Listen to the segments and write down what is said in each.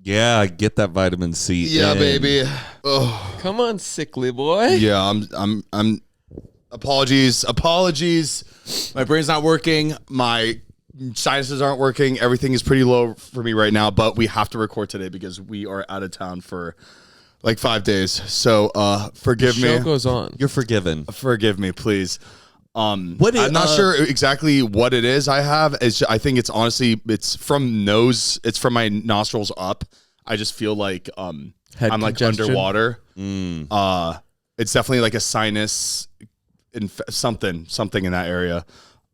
Yeah, get that vitamin C. Yeah, in. baby. Oh. Come on, sickly boy. Yeah, I'm apologies. My brain's not working. My sinuses aren't working. Everything is pretty low for me right now, but we have to record today because we are out of town for like 5 days. So forgive me. Show goes on. You're forgiven. Forgive me, please. I'm not sure exactly what it is I have. I think it's honestly, it's from my nostrils up. I just feel like I'm like underwater. It's definitely like a sinus, something in that area.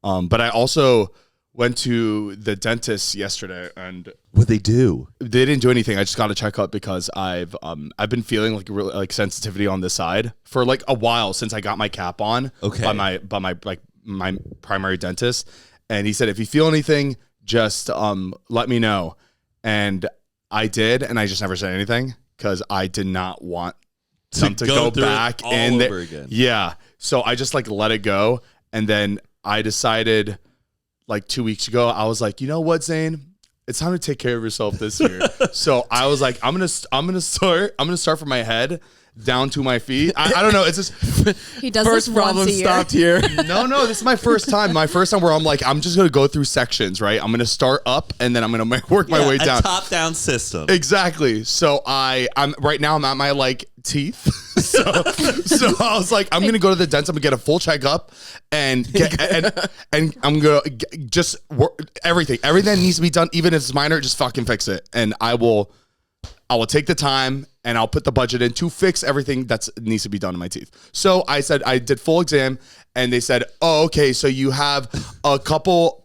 But I also went to the dentist yesterday, and What they do? they didn't do anything. I just got a checkup because I've been feeling like really like sensitivity on this side for like a while since I got my cap on. Okay. By my primary dentist, and he said if you feel anything, just let me know. And I did, and I just never said anything because I did not want them to go back in there again. Yeah. So I just like let it go, and then I decided like 2 weeks ago, I was like, you know what, Zane? It's time to take care of yourself this year. So I was like, I'm gonna start from my head down to my feet. I don't know. It's just he does First this problem once a year. stopped here. no. This is my first time. My first time where I'm like, I'm just gonna go through sections, right? I'm gonna start up and then I'm gonna work my way down. A top-down system. Exactly. So I'm right now. I'm at my like teeth. so I was like, I'm gonna go to the dentist. I'm gonna get a full checkup and I'm gonna just work everything that needs to be done, even if it's minor. Just fucking fix it, and I will take the time and I'll put the budget in to fix everything that needs to be done in my teeth. So I said, I did full exam, and they said, oh, okay, so you have a couple.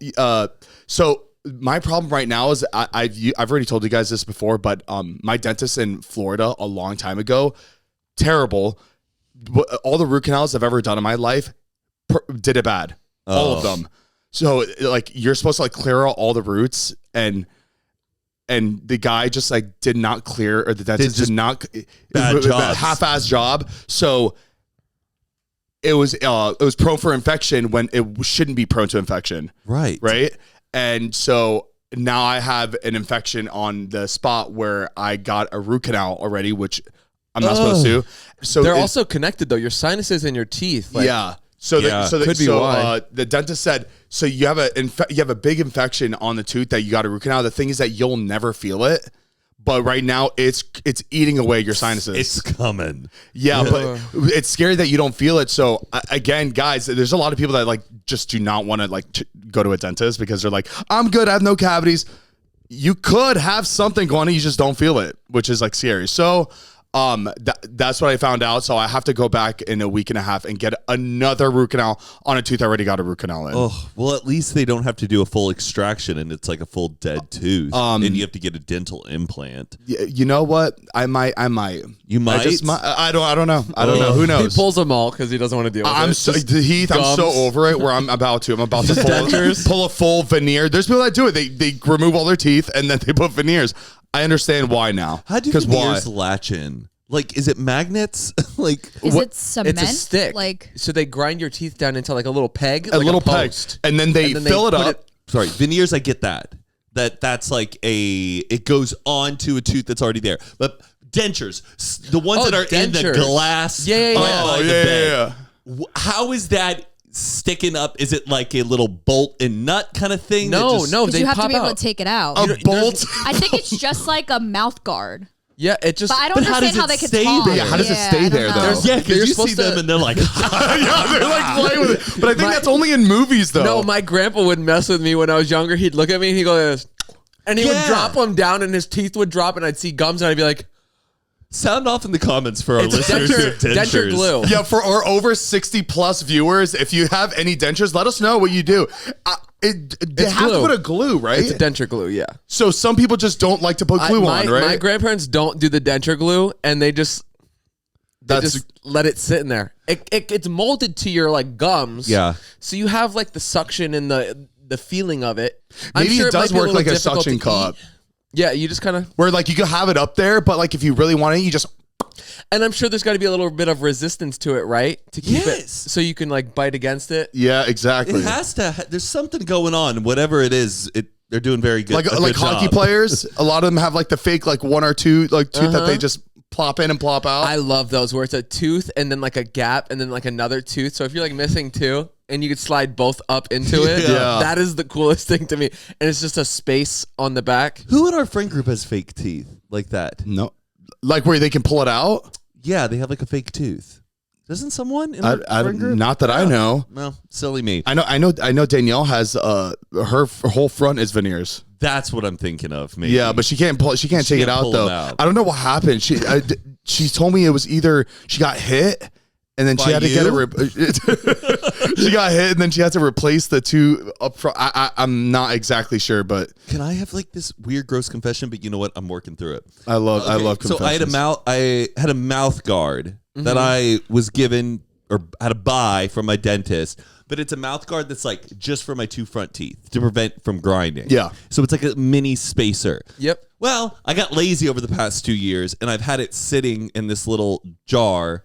So my problem right now is I've already told you guys this before, but my dentist in Florida a long time ago, terrible. All the root canals I've ever done in my life did it bad. All of them. So like you're supposed to like clear out all the roots, and the guy just like did not clear, or the dentist did not half-ass job. So it was prone for infection when it shouldn't be prone to infection. Right. And so now I have an infection on the spot where I got a root canal already, which I'm not supposed to. So They're also connected though. Your sinuses and your teeth. Like, yeah. So could be why. The dentist said, so you have a big infection on the tooth that you got a root canal. The thing is that you'll never feel it, but right now it's eating away your sinuses. It's coming. Yeah, but it's scary that you don't feel it. So again, guys, there's a lot of people that like just do not want to like go to a dentist because they're like, I'm good, I have no cavities. You could have something going on, you just don't feel it, which is like scary. So that's what I found out. So I have to go back in a week and a half and get another root canal on a tooth I already got a root canal in. Oh, well, at least they don't have to do a full extraction and it's like a full dead tooth. And you have to get a dental implant. You know what? I might. You might? I don't know. I don't know. Who knows? He pulls them all because he doesn't want to deal with it. Heath, I'm so over it where I'm about to pull a full veneer. There's people that do it. They remove all their teeth and then they put veneers. I understand why now. How do veneers latch in? Like, is it magnets? Like, is it cement? It's a stick. Like, so they grind your teeth down into like a little peg, a little peg, and then they fill it up. Sorry, veneers. I get that. That's like it goes onto a tooth that's already there. But dentures, the ones that are in the glass. Yeah. How is that sticking up? Is it like a little bolt and nut kind of thing? No, they you have to be able to take it out. A bolt? I think it's just like a mouth guard. Yeah, it just. But I don't understand how they can talk. Yeah, how does it stay there though? Yeah, because you see them and they're like, yeah, they're like playing with it. But I think that's only in movies though. No, my grandpa would mess with me when I was younger. He'd look at me and he'd go, and he would drop them down, and his teeth would drop, and I'd see gums, and I'd be like. Sound off in the comments for our listeners who have dentures. Denture glue. Yeah, for our over 60 plus viewers, if you have any dentures, let us know what you do. They have to put a glue, right? It's a denture glue, yeah. So some people just don't like to put glue on, right? My grandparents don't do the denture glue, and they just let it sit in there. It's molded to your like gums. Yeah. So you have like the suction and the feeling of it. Maybe it does work like a suction cup. Yeah, you just kind of... Where, like, you could have it up there, but, like, if you really want it, you just... And I'm sure there's got to be a little bit of resistance to it, right? To keep it so you can, like, bite against it. Yeah, exactly. It has to... There's something going on. Whatever it is, They're doing very good. Like hockey players. A lot of them have like the fake like one or two like tooth that they just plop in and plop out. I love those where it's a tooth and then like a gap and then like another tooth. So if you're like missing two and you could slide both up into it, that is the coolest thing to me. And it's just a space on the back. Who in our friend group has fake teeth like that? No, like where they can pull it out. Yeah, they have like a fake tooth. Doesn't someone in our friend group? Not that I know. Well, silly me. I know. Danielle has her whole front is veneers. That's what I'm thinking of. Maybe. Yeah, but she can't take it out though. I don't know what happened. She told me it was either she got hit and then she had to get it. She got hit and then she had to replace the two up front. I'm not exactly sure, but can I have like this weird, gross confession? But you know what? I'm working through it. I love confessions. So I had a mouth guard that I was given or had to buy from my dentist. But it's a mouth guard that's like just for my two front teeth to prevent from grinding. Yeah. So it's like a mini spacer. Yep. Well, I got lazy over the past 2 years, and I've had it sitting in this little jar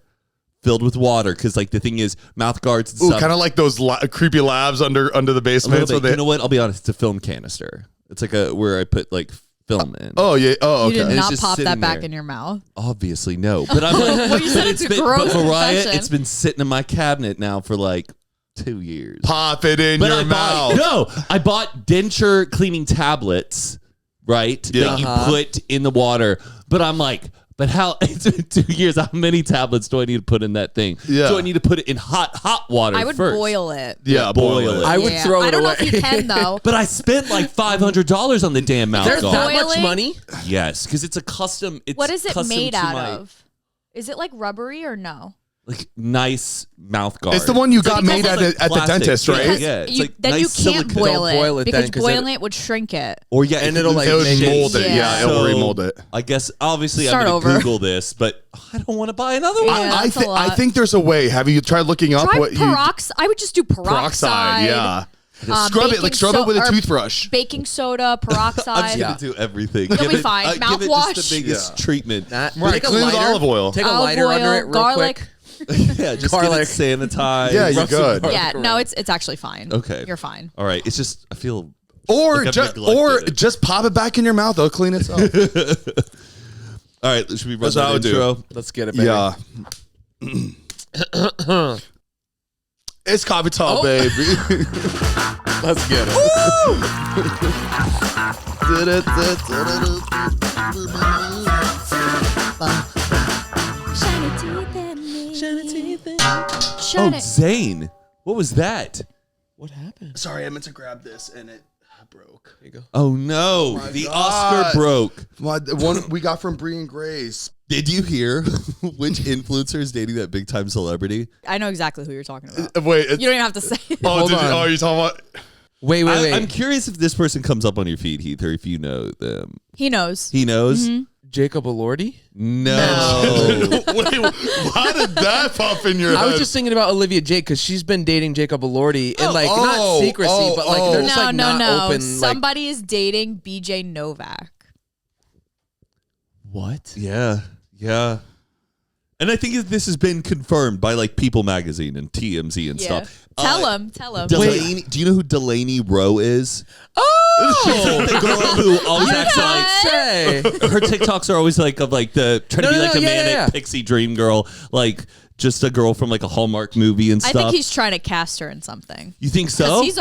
filled with water because, like, the thing is, mouth guards and stuff. Kind of like those creepy labs under the basement. You know what? I'll be honest. It's a film canister. It's like where I put like film in. Oh yeah. Oh, okay. You did not just pop that back there. in your mouth. Obviously, no. But I'm like, Well, you said it's a gross Mariah, confession. it's been sitting in my cabinet now for like 2 years. Pop it in your mouth. I bought denture cleaning tablets, right? That you put in the water. But I'm like, but how? It's been 2 years. How many tablets do I need to put in that thing? Yeah. Do I need to put it in hot water? I would first? boil it. Yeah, boil it. I would throw it I don't know away. if you can though. But I spent like $500 on the damn mouth There's guard. that much Boiling? money? Yes, because it's a custom. It's What is it custom made to out my, of? Is it like rubbery or no? Like nice mouth guard. It's the one you got like made at the plastic. dentist, right? Because Yeah, it's you, like then nice you can't silicone. boil Don't it, boil it because then, 'cause boiling it would shrink it. Or yeah, And it'll like It would make mold it. Yeah, it will So, remold it. I guess obviously Start I'm over. gonna Google this, but I don't want to buy another one. Yeah. I that's a lot. think there's a way. Have you tried looking up Try what you peroxide. I would just do peroxide. Yeah. Scrub it baking with a or toothbrush. Baking soda, I'm peroxide. just gonna do everything. You'll be fine. Give it Mouthwash. just the biggest treatment. Right, Right, clean with olive oil. Take a Olive lighter under oil, it real garlic. quick. Yeah, just Garlic. get it sanitized. Yeah, you're Rub some good. garlic Yeah, around. no, it's actually fine. Okay. You're fine. All right. It's just I feel Or like I've just neglected it. just pop it back in your mouth. It'll clean itself. All right. Should we run That's what I that would do. intro? Let's get it, baby. Yeah. It's coffee talk, baby. Let's get it. Shiny teeth in me. Shiny teeth in- Oh, Shiny. Zane. What was that? What happened? Sorry, I meant to grab this and it broke. Here you go. Oh no, the God. Oscar broke. The one we got from Bree and Grace. Did you hear which influencer is dating that big time celebrity? I know exactly who you're talking about. Wait. You don't even have to say it. Oh, Hold on. are you talking about? Wait. I'm curious if this person comes up on your feed, Heath, or if you know them. He knows. He knows? Jacob Elordi? No. Wait, how did that pop in your head? I was just thinking about Olivia Jake because she's been dating Jacob Elordi and like not secrecy, but like they're just like not open. Somebody is dating BJ Novak. What? Yeah. And I think this has been confirmed by like People Magazine and TMZ and stuff. Tell him. Delaney, do you know who Delaney Rowe is? Oh, The girl who always acts like say. her TikToks are always like of like the trying to be like a manic pixie dream girl, like just a girl from like a Hallmark movie and I stuff. think he's trying to cast her in something. You think so? He's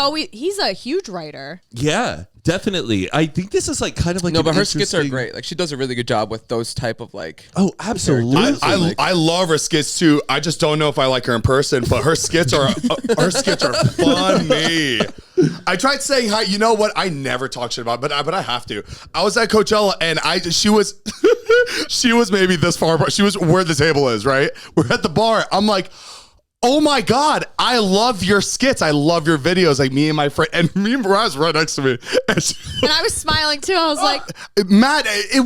a huge writer. Yeah, definitely. I think this is like kind of like No, an but her skits are interesting- Like she does a really good job with those type of like. Oh, absolutely. I love her skits too. I just don't know if I like her in person, but her skits are funny. I tried saying hi. You know what? I never talk shit about, but I have to. I was at Coachella and she was she was maybe this far apart. She was where the table is, right? We're at the bar. I'm like, oh my God, I love your skits. I love your videos. Like me and my friend, and me and Mariah's right next to me. And I was smiling too. I was like, Matt, it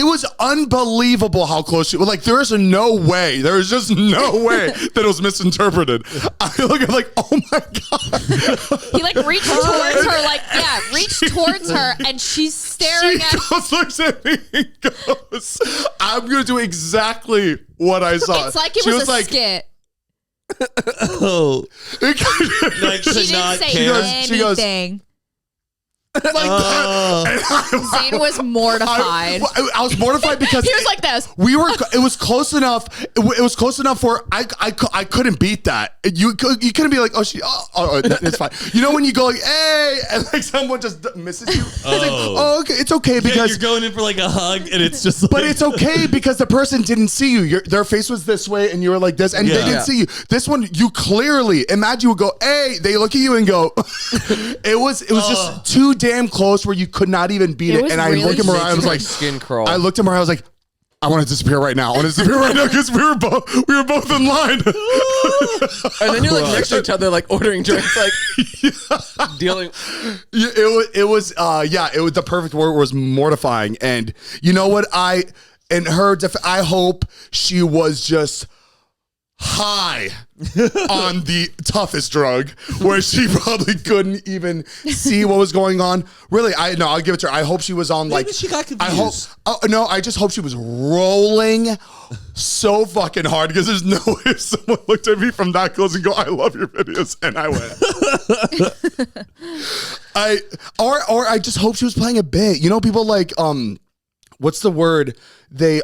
was unbelievable how close she was. Like, there is no way. There is just no way that it was misinterpreted. I look at like, oh my God. he like reached towards her, reached towards her, and she's staring at. She looks at me and goes, I'm going to do exactly what I saw. It's like it She was a like, skit. Oh, like She didn't say She goes- anything. Like that. And Zane was mortified. I was mortified because He was like this. It was close enough. It was close enough where I couldn't beat that. You couldn't be like, it's fine. You know when you go like, hey, and like someone just misses you. It's like, okay, it's okay because you're going in for like a hug, and it's just. Like, but it's okay because the person didn't see you. Their face was this way, and you were like this, and they didn't see you. This one, you clearly imagine you would go, hey. They look at you and go. It was just too damn close where you could not even beat it. And I looked at Mariah. I was like, skin crawl. I looked at Mariah. I was like, I want to disappear right now. I want to disappear right now because we were both in line. And then you're like next to each other, like ordering drinks, like dealing. Yeah, it was the perfect word was mortifying. And you know what? I hope she was just high on the toughest drug where she probably couldn't even see what was going on. Really, I'll give it to her. I hope she was on like. Maybe she got confused. I just hope she was rolling so fucking hard because there's no way if someone looked at me from that close and go, I love your videos, and I went. I just hope she was playing a bit. You know, people like what's the word? They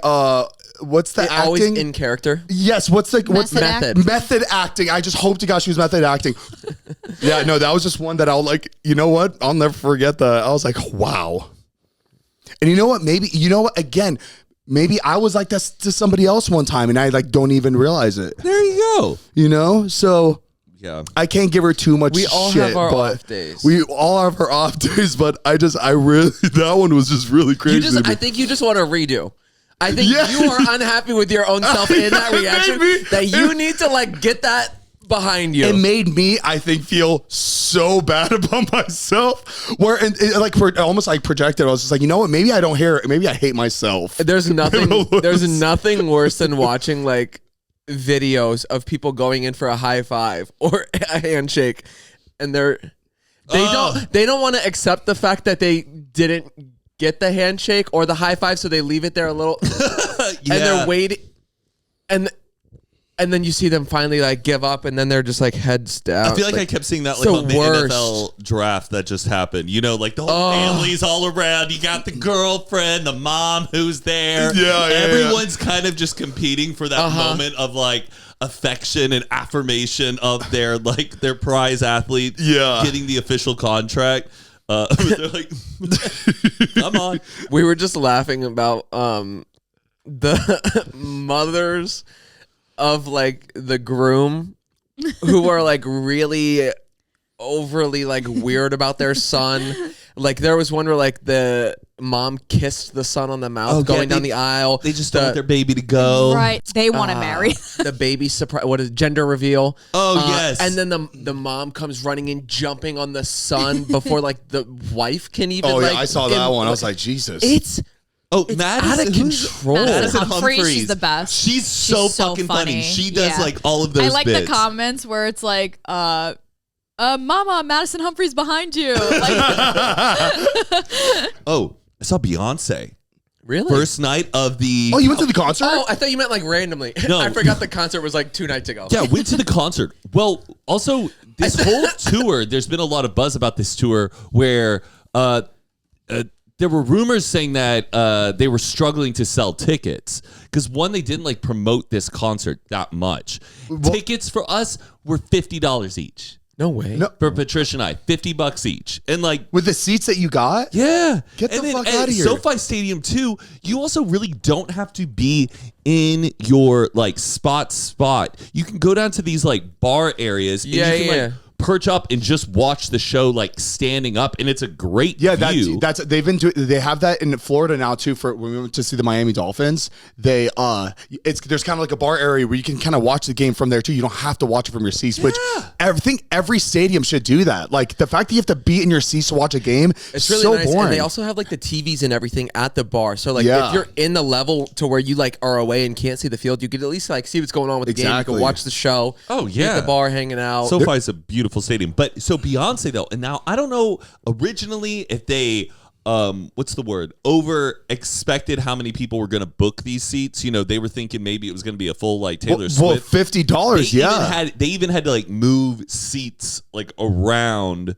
what's the acting? Always in character. Yes. What's method? Method acting. I just hope to God she was method acting. Yeah. No, that was just one that I'll like. You know what? I'll never forget that. I was like, wow. And you know what? Again, maybe I was like this to somebody else one time, and I like don't even realize it. There you go. You know, so. Yeah. I can't give her too much shit. We all have our off days. We all have our off days, but I really, that one was just really crazy. I think you just want to redo. I think you are unhappy with your own self in that reaction that you need to like get that behind you. It made me, I think, feel so bad about myself. Where almost like projected. I was just like, you know what? Maybe I don't hear. Maybe I hate myself. There's nothing worse than watching like videos of people going in for a high five or a handshake, and they don't want to accept the fact that they didn't get the handshake or the high five, so they leave it there a little and they're waiting, and then you see them finally like give up, and then they're just like heads down. I feel like I kept seeing that like on the NFL draft that just happened. You know, like the whole family's all around. You got the girlfriend, the mom who's there. Everyone's kind of just competing for that moment of like affection and affirmation of their prize athlete getting the official contract. They're like, come on. We were just laughing about the mothers of like the groom who are like really overly like weird about their son. Like there was one where like the mom kissed the son on the mouth going down the aisle. They just don't want their baby to go. Right. They want to marry. The baby surprise. What is gender reveal? Oh, yes. And then the mom comes running in, jumping on the son before like the wife can even. Oh, yeah, I saw that one. I was like, Jesus. It's out of control. Madison Humphreys, she's the best. She's so fucking funny. She does like all of those I like bits. the comments where it's like, Mama, Madison Humphreys behind you. Like, oh, I saw Beyonce. Really? First night of the... Oh, you went to the concert? Oh, I thought you meant like randomly. No. I forgot the concert was like 2 nights ago. Yeah, went to the concert. Well, also, this whole tour, there's been a lot of buzz about this tour where there were rumors saying that they were struggling to sell tickets. Because one, they didn't like promote this concert that much. Tickets for us were $50 each. No way. No. For Patricia and I, $50 each. And like... With the seats that you got? Yeah. Get the fuck out of here. SoFi Stadium too, you also really don't have to be in your like spot. You can go down to these like bar areas and you can like perch up and just watch the show like standing up, and it's a great view. That's they have that in Florida now too. For when we went to see the Miami Dolphins, there's kind of like a bar area where you can kind of watch the game from there too. You don't have to watch it from your seats, which I think every stadium should do that. Like the fact that you have to be in your seats to watch a game, it's really so nice. Boring. And they also have like the TVs and everything at the bar, so like if you're in the level to where you like are away and can't see the field, you could at least like see what's going on with the game. You can watch the show. Oh yeah, at the bar hanging out. SoFi's a beautiful stadium. But so Beyonce though, and now I don't know originally if they what's the word, over expected how many people were going to book these seats. You know, they were thinking maybe it was going to be a full like Taylor Swift. $50, They even had to like move seats like around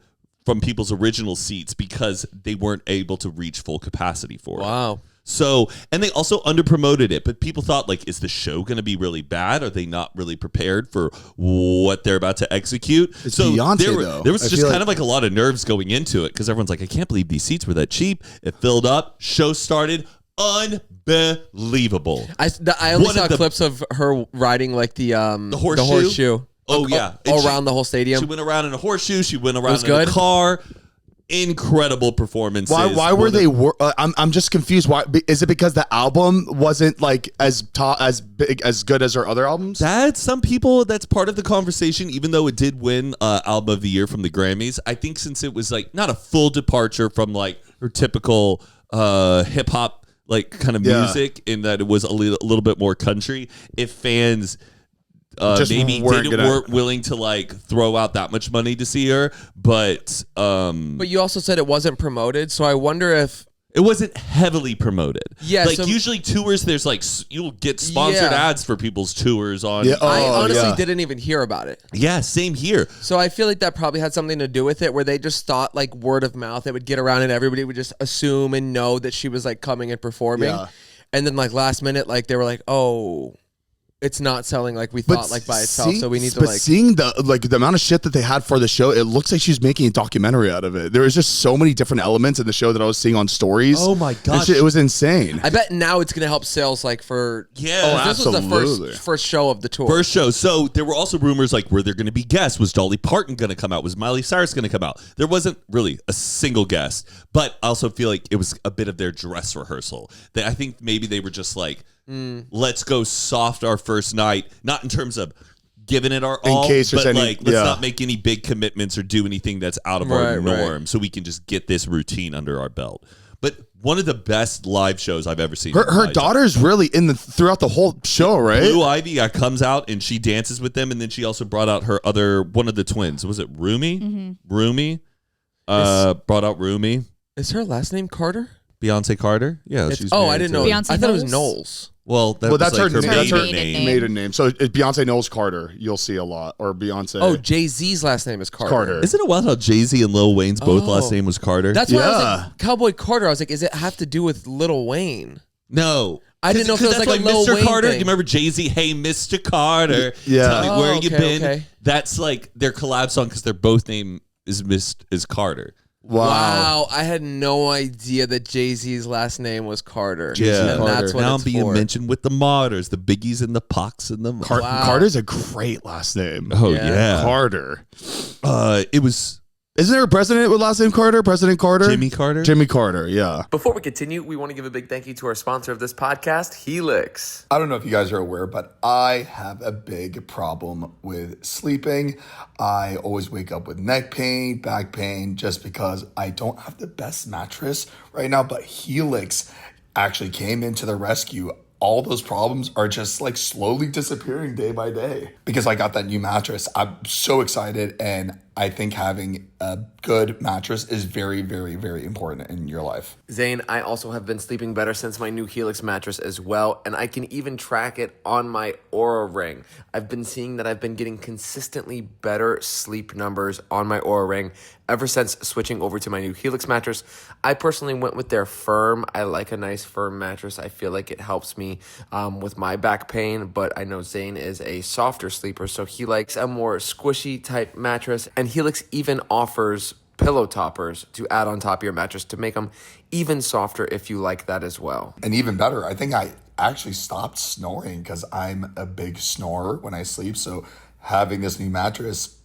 from people's original seats because they weren't able to reach full capacity for it. Wow. So, and they also underpromoted it, but people thought, like, is the show going to be really bad? Are they not really prepared for what they're about to execute? It's Beyonce, though. There was just kind of like a lot of nerves going into it because everyone's like, I can't believe these seats were that cheap. It filled up. Show started. Unbelievable. I only saw clips of her riding like the horseshoe. Oh, yeah. Around the whole stadium. She went around in a horseshoe. She went around in a car. Incredible performances. Why were they? I'm just confused. Why is it? Because the album wasn't like as big as good as her other albums? That's some people. That's part of the conversation. Even though it did win album of the year from the Grammys, I think since it was like not a full departure from like her typical hip hop like kind of music, in that it was a little bit more country. If fans maybe weren't willing to like throw out that much money to see her, but you also said it wasn't promoted, so I wonder if it wasn't heavily promoted. Yeah, like usually tours, there's like you'll get sponsored ads for people's tours on. Yeah. I honestly didn't even hear about it. Yeah, same here. So I feel like that probably had something to do with it, where they just thought like word of mouth, it would get around and everybody would just assume and know that she was like coming and performing, and then like last minute, like they were like, oh, it's not selling like we thought, like by itself. So we need to like. Seeing the amount of shit that they had for the show, it looks like she's making a documentary out of it. There was just so many different elements in the show that I was seeing on stories. Oh my gosh, it was insane. I bet now it's gonna help sales like for this absolutely. was the first show of the tour. First show. So there were also rumors like, were there going to be guests? Was Dolly Parton going to come out? Was Miley Cyrus going to come out? There wasn't really a single guest, but I also feel like it was a bit of their dress rehearsal. I think maybe they were just like, let's go soft our first night, not in terms of giving it our all, but like let's not make any big commitments or do anything that's out of our norm, so we can just get this routine under our belt. But one of the best live shows I've ever seen. Her daughter's really throughout the whole show, right? Blue Ivy comes out and she dances with them, and then she also brought out her one of the twins. Was it Rumi? Mm-hmm. Rumi brought out Rumi. Is her last name Carter? Beyonce Carter? Yeah. She's I didn't know. Beyonce I thought it was Knowles. Well, that's her maiden name. So it's Beyonce Knowles Carter. You'll see a lot, or Beyonce. Oh, Jay-Z's last name is Carter. Isn't it wild how Jay-Z and Lil Wayne's both last name was Carter? That's why I was like, Cowboy Carter. I was like, does it have to do with Lil Wayne? No. I didn't know if it was like a Lil Mr. Wayne Carter. thing. Do you remember Jay-Z? Hey, Mr. Carter. Yeah. Tell me where you been. Okay. That's like their collab song because their both name is Carter. Wow, I had no idea that Jay-Z's last name was Carter. Yeah, and that's what now it's I'm being for. mentioned with the Modders, the Biggies and the Pox and the Carter's a great last name. Oh yeah, Carter. It was. Isn't there a president with last name Carter? President Carter? Jimmy Carter? Jimmy Carter, yeah. Before we continue, we want to give a big thank you to our sponsor of this podcast, Helix. I don't know if you guys are aware, but I have a big problem with sleeping. I always wake up with neck pain, back pain, just because I don't have the best mattress right now. But Helix actually came into the rescue. All those problems are just like slowly disappearing day by day because I got that new mattress. I'm so excited, and I think having a good mattress is very, very, very important in your life. Zane, I also have been sleeping better since my new Helix mattress as well, and I can even track it on my Oura Ring. I've been seeing that I've been getting consistently better sleep numbers on my Oura Ring ever since switching over to my new Helix mattress. I personally went with their firm. I like a nice firm mattress. I feel like it helps me with my back pain, but I know Zane is a softer sleeper, so he likes a more squishy type mattress, and Helix even offers pillow toppers to add on top of your mattress to make them even softer if you like that as well. And even better, I think I actually stopped snoring because I'm a big snorer when I sleep. So having this new mattress,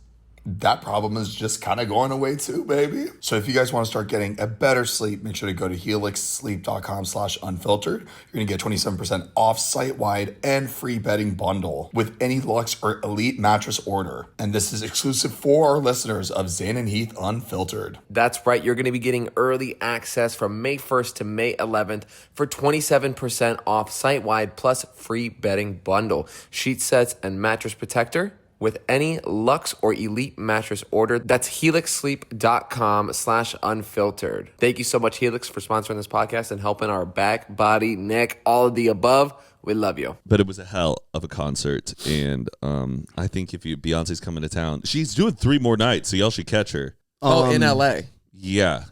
that problem is just kind of going away too, baby. So if you guys want to start getting a better sleep, make sure to go to helixsleep.com/unfiltered. You're going to get 27% off site-wide and free bedding bundle with any Luxe or Elite mattress order. And this is exclusive for our listeners of Zane and Heath Unfiltered. That's right. You're going to be getting early access from May 1st to May 11th for 27% off site-wide plus free bedding bundle, sheet sets, and mattress protector with any Luxe or Elite mattress order. That's helixsleep.com/unfiltered. Thank you so much, Helix, for sponsoring this podcast and helping our back, body, neck, all of the above. We love you. But it was a hell of a concert, and I think if Beyonce's coming to town, she's doing 3 more nights, so y'all should catch her. In LA. Yeah.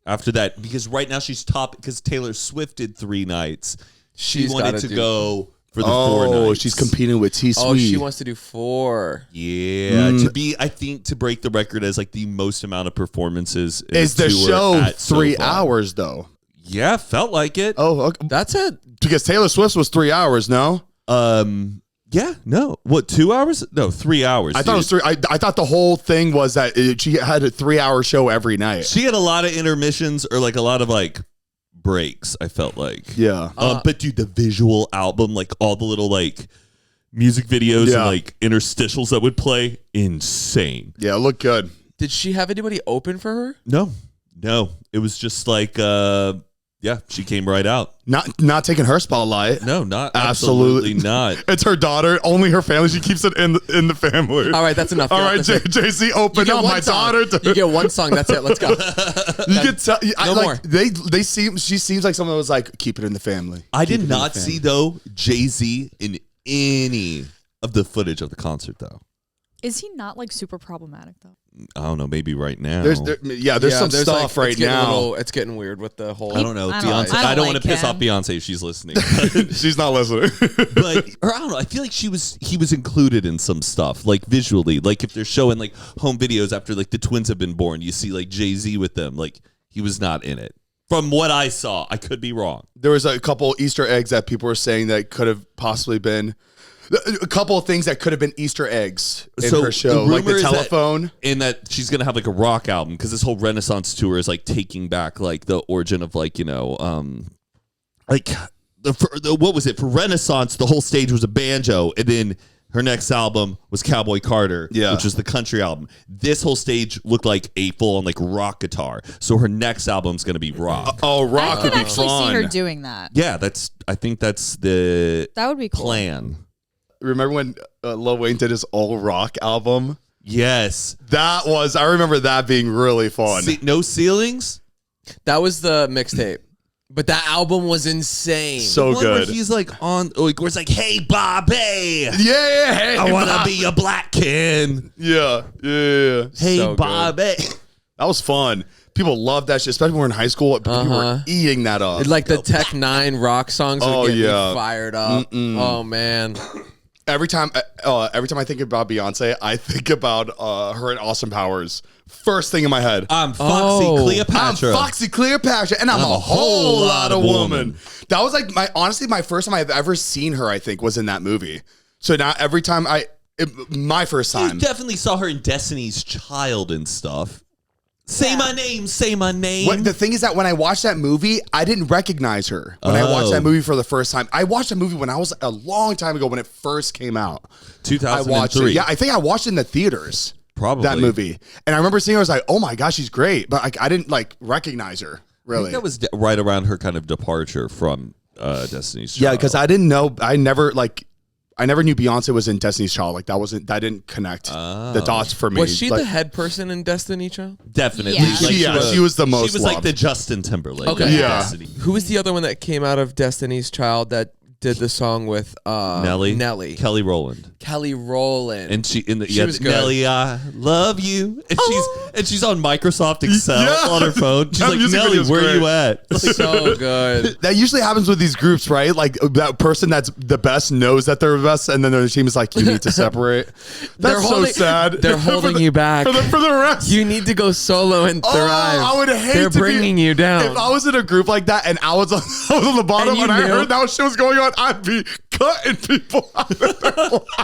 After that, because right now she's top, because Taylor Swift did 3 nights. She wanted to go for the 4 nights. Oh, she's competing with T-Sweet. Oh, she wants to do 4. Yeah. I think to break the record as like the most amount of performances. Is the show 3 hours though? Yeah, felt like it. Oh, okay. That's it. Because Taylor Swift's was 3 hours, no? Yeah, no. What, 2 hours? No, 3 hours. I thought it was 3. I thought the whole thing was that she had a 3-hour show every night. She had a lot of intermissions or like a lot of like breaks, I felt like. Yeah. But dude, the visual album, like all the little like music videos and like interstitials that would play, insane. Yeah, it looked good. Did she have anybody open for her? No. It was just like she came right out. Not taking her spotlight. No, not absolutely not. It's her daughter, only her family. She keeps it in the family. All right, that's enough. All right, JC, open up my daughter. You get one song. That's it. Let's go. You can tell. No more. She seems like someone that was like, keep it in the family. I did not see though Jay-Z in any of the footage of the concert though. Is he not like super problematic though? I don't know. Maybe right now. There's some stuff right now. It's getting weird with the whole. I don't know. Beyonce. I don't want like to piss him. off Beyonce if she's listening. She's not listening. Or I don't know. I feel like he was included in some stuff, like visually. Like if they're showing like home videos after like the twins have been born, you see like Jay-Z with them. Like he was not in it. From what I saw, I could be wrong. There was a couple Easter eggs that people were saying that could have possibly been. A couple of things that could have been Easter eggs in her show, like the telephone. And that she's going to have like a rock album because this whole Renaissance tour is like taking back like the origin of like, like what was it? For Renaissance, the whole stage was a banjo. And then her next album was Cowboy Carter, which was the country album. This whole stage looked like a full-on like rock guitar. So her next album's going to be rock. Rock would be fun. I could actually see her doing that. Yeah, I think that's the that would be cool. plan. Remember when Lil Wayne did his all rock album? Yes. I remember that being really fun. No ceilings? That was the mixtape. But that album was insane. So good. Where he's like on, where it's like, hey, Bobby. Yeah, hey, I want to be a black kid. Yeah. Hey, So Bobby. That was fun. People loved that shit, especially when we were in high school. People were eating that up. Like the Tech 9 rock songs would get me fired up. Oh, man. Every time I think about Beyonce, I think about her and Austin Powers. First thing in my head. I'm Foxy Cleopatra. I'm Foxy Cleopatra, and I'm a whole lot of woman. That was like my first time I've ever seen her, I think, was in that movie. So now every time my first time. You definitely saw her in Destiny's Child and stuff. Say my name, say my name. The thing is that when I watched that movie, I didn't recognize her when I watched that movie for the first time. I watched that movie when I was a long time ago when it first came out. 2003. I watched it. Yeah, I think I watched it in the theaters. Probably. That movie. And I remember seeing her, I was like, oh my gosh, she's great. But I didn't like recognize her, really. I think that was right around her kind of departure from Destiny's Child. Yeah, because I didn't know, I never knew Beyonce was in Destiny's Child. Like that didn't connect the dots for me. Was she the head person in Destiny Child? Definitely. Yeah. She was the most She was loved. like the Justin Timberlake. Okay. of Yeah. Destiny. Who was the other one that came out of Destiny's Child that did the song with Nelly? Kelly Rowland. Kelly Rowland. And she was good. Nelly, I love you. And she's on Microsoft Excel on her phone. She's That like, music Nelly, video's where great. you at? So good. That usually happens with these groups, right? Like that person that's the best knows that they're the best, and then their team is like, you need to separate. That's so sad. They're holding you back. for the rest. You need to go solo and thrive. I would hate They're to bringing you down. If I was in a group like that and I was on the bottom And and, you I knew. heard that shit was going on, I'd be cutting people out of their life.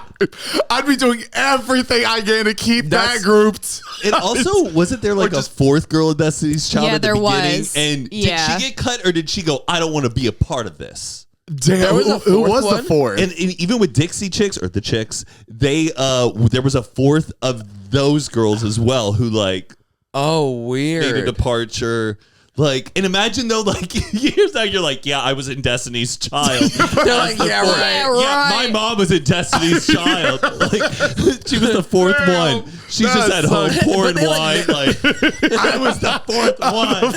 I'd be doing everything I can to keep that grouped. And also, wasn't there like a fourth girl in Destiny's Child Yeah, at the there beginning? was. And Yeah. did she get cut or did she go, I don't want to be a part of this? Damn, There was a who fourth was the one? fourth? And even with Dixie Chicks or the Chicks, there was a fourth of those girls as well who like Oh, weird. made a departure. Like, and imagine though, like years out, you're like, yeah, I was in Destiny's Child. They're like, yeah, right. Yeah, my mom was in Destiny's Child. Like, she was the fourth one. She's just at home pouring wine. Like, I was the fourth one.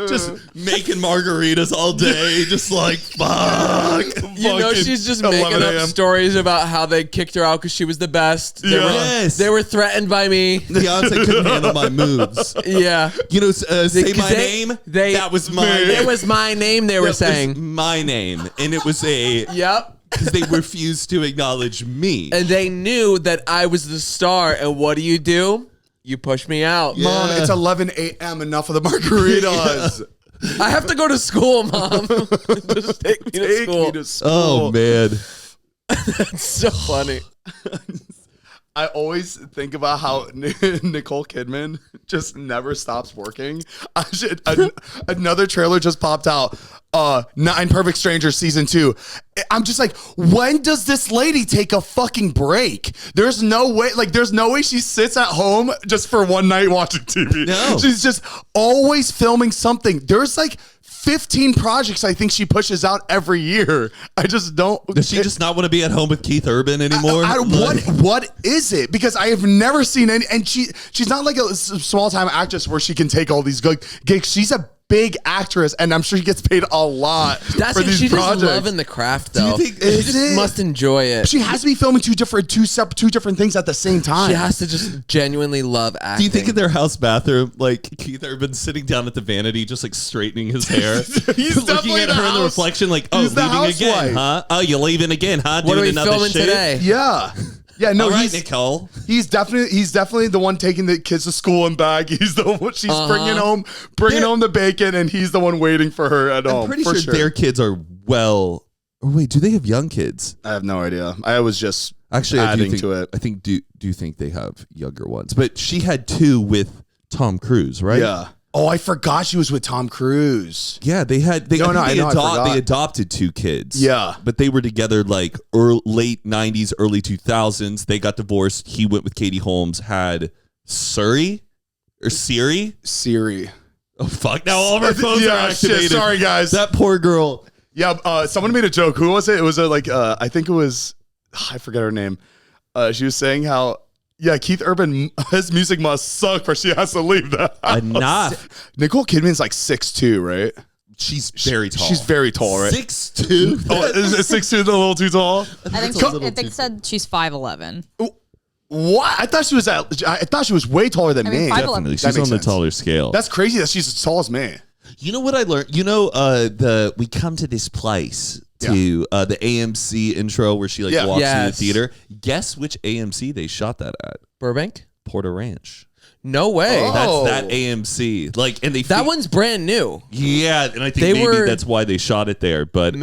Just making margaritas all day. Just like, fuck. You know, she's just making up stories about how they kicked her out because she was the best. They were threatened by me. Beyonce couldn't handle my moves. Yeah. You know, say my name. That was my name. It was my name, they were saying. My name. And it was a... Yep. Because they refused to acknowledge me. And they knew that I was the star. And what do? You push me out. Yeah. Mom, it's 11 a.m. Enough of the margaritas. I have to go to school, Mom. Just take me to school. Oh, man. That's so funny. I always think about how Nicole Kidman just never stops working. Another trailer just popped out. Nine Perfect Strangers season 2. I'm just like, when does this lady take a fucking break? There's no way she sits at home just for one night watching TV. No. She's just always filming something. There's like 15 projects I think she pushes out every year. I just don't. Does she just not want to be at home with Keith Urban anymore? What is it? Because I have never seen any, and she's not like a small time actress where she can take all these good gigs. She's a big actress, and I'm sure she gets paid a lot for these projects. She's just loving the craft, though. Do you think she just must enjoy it? She has to be filming two different things at the same time. She has to just genuinely love acting. Do you think in their house bathroom, like Keith Urban's sitting down at the vanity, just like straightening his hair, he's looking at her in the reflection, like, oh, leaving again, huh? Oh, you're leaving again, huh? What Doing are we another filming shit? today? Yeah. Yeah, no, all right, Nicole. He's definitely the one taking the kids to school and back. He's the one she's bringing home the bacon, and he's the one waiting for her at home. I'm pretty sure their kids are well. Or wait, do they have young kids? I have no idea. I was just actually adding to it. I think do think they have younger ones, but she had 2 with Tom Cruise, right? Yeah. Oh, I forgot she was with Tom Cruise. Yeah, they adopted 2 kids. Yeah. But they were together like late 90s, early 2000s. They got divorced. He went with Katie Holmes, had Siri. Oh, fuck. Now all of our phones are activated. Shit, sorry, guys. That poor girl. Yeah, someone made a joke. Who was it? It was I think it was, I forget her name. She was saying how, yeah, Keith Urban, his music must suck for she has to leave the house. Enough. Nicole Kidman's like 6'2", right? She's very tall. She's very tall, right? 6'2". Oh, is 6'2" a little too tall? I think said she's 5'11". What? I thought she was way taller than me. Definitely. She's on the taller scale. That's crazy that she's as tall as me. You know what I learned? You know, we come to this place to the AMC intro where she walks through the theater. Guess which AMC they shot that at? Burbank? Porter Ranch. No way. That's that AMC. That one's brand new. Yeah, and I think maybe that's why they shot it there. But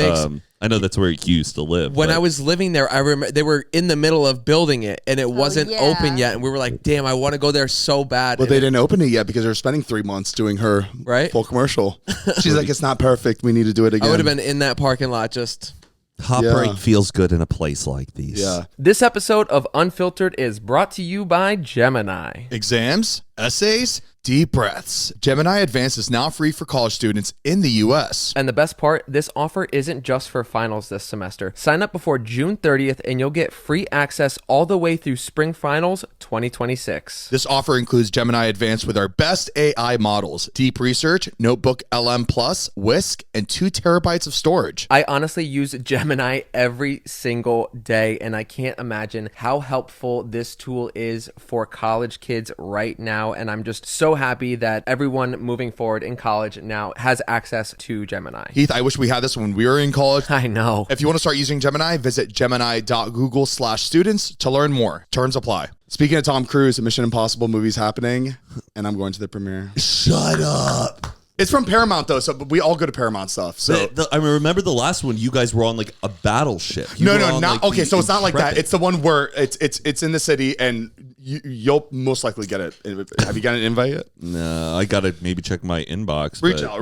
I know that's where he used to live. When I was living there, I remember they were in the middle of building it, and it wasn't open yet. And we were like, "Damn, I want to go there so bad." Well, they didn't open it yet because they were spending 3 months doing her full commercial. She's like, "It's not perfect. We need to do it again." I would have been in that parking lot just. Hot break feels good in a place like these. Yeah. This episode of Unfiltered is brought to you by Gemini. Exams, essays, deep breaths. Gemini Advanced is now free for college students in the U.S. And the best part, this offer isn't just for finals this semester. Sign up before June 30th and you'll get free access all the way through Spring Finals 2026. This offer includes Gemini Advanced with our best AI models, deep research, Notebook LM Plus, Whisk, and 2 terabytes of storage. I honestly use Gemini every single day, and I can't imagine how helpful this tool is for college kids right now. And I'm just so happy that everyone moving forward in college now has access to Gemini. Heath, I wish we had this when we were in college. I know. If you want to start using Gemini, visit gemini.google/students to learn more. Terms apply. Speaking of Tom Cruise, a Mission Impossible movie's happening, and I'm going to the premiere. Shut up. It's from Paramount, though, so we all go to Paramount stuff. So I remember the last one, you guys were on like a battleship. Okay, so it's not like that. It's the one where it's in the city, and you'll most likely get it. Have you got an invite yet? No, I gotta maybe check my inbox. Reach out.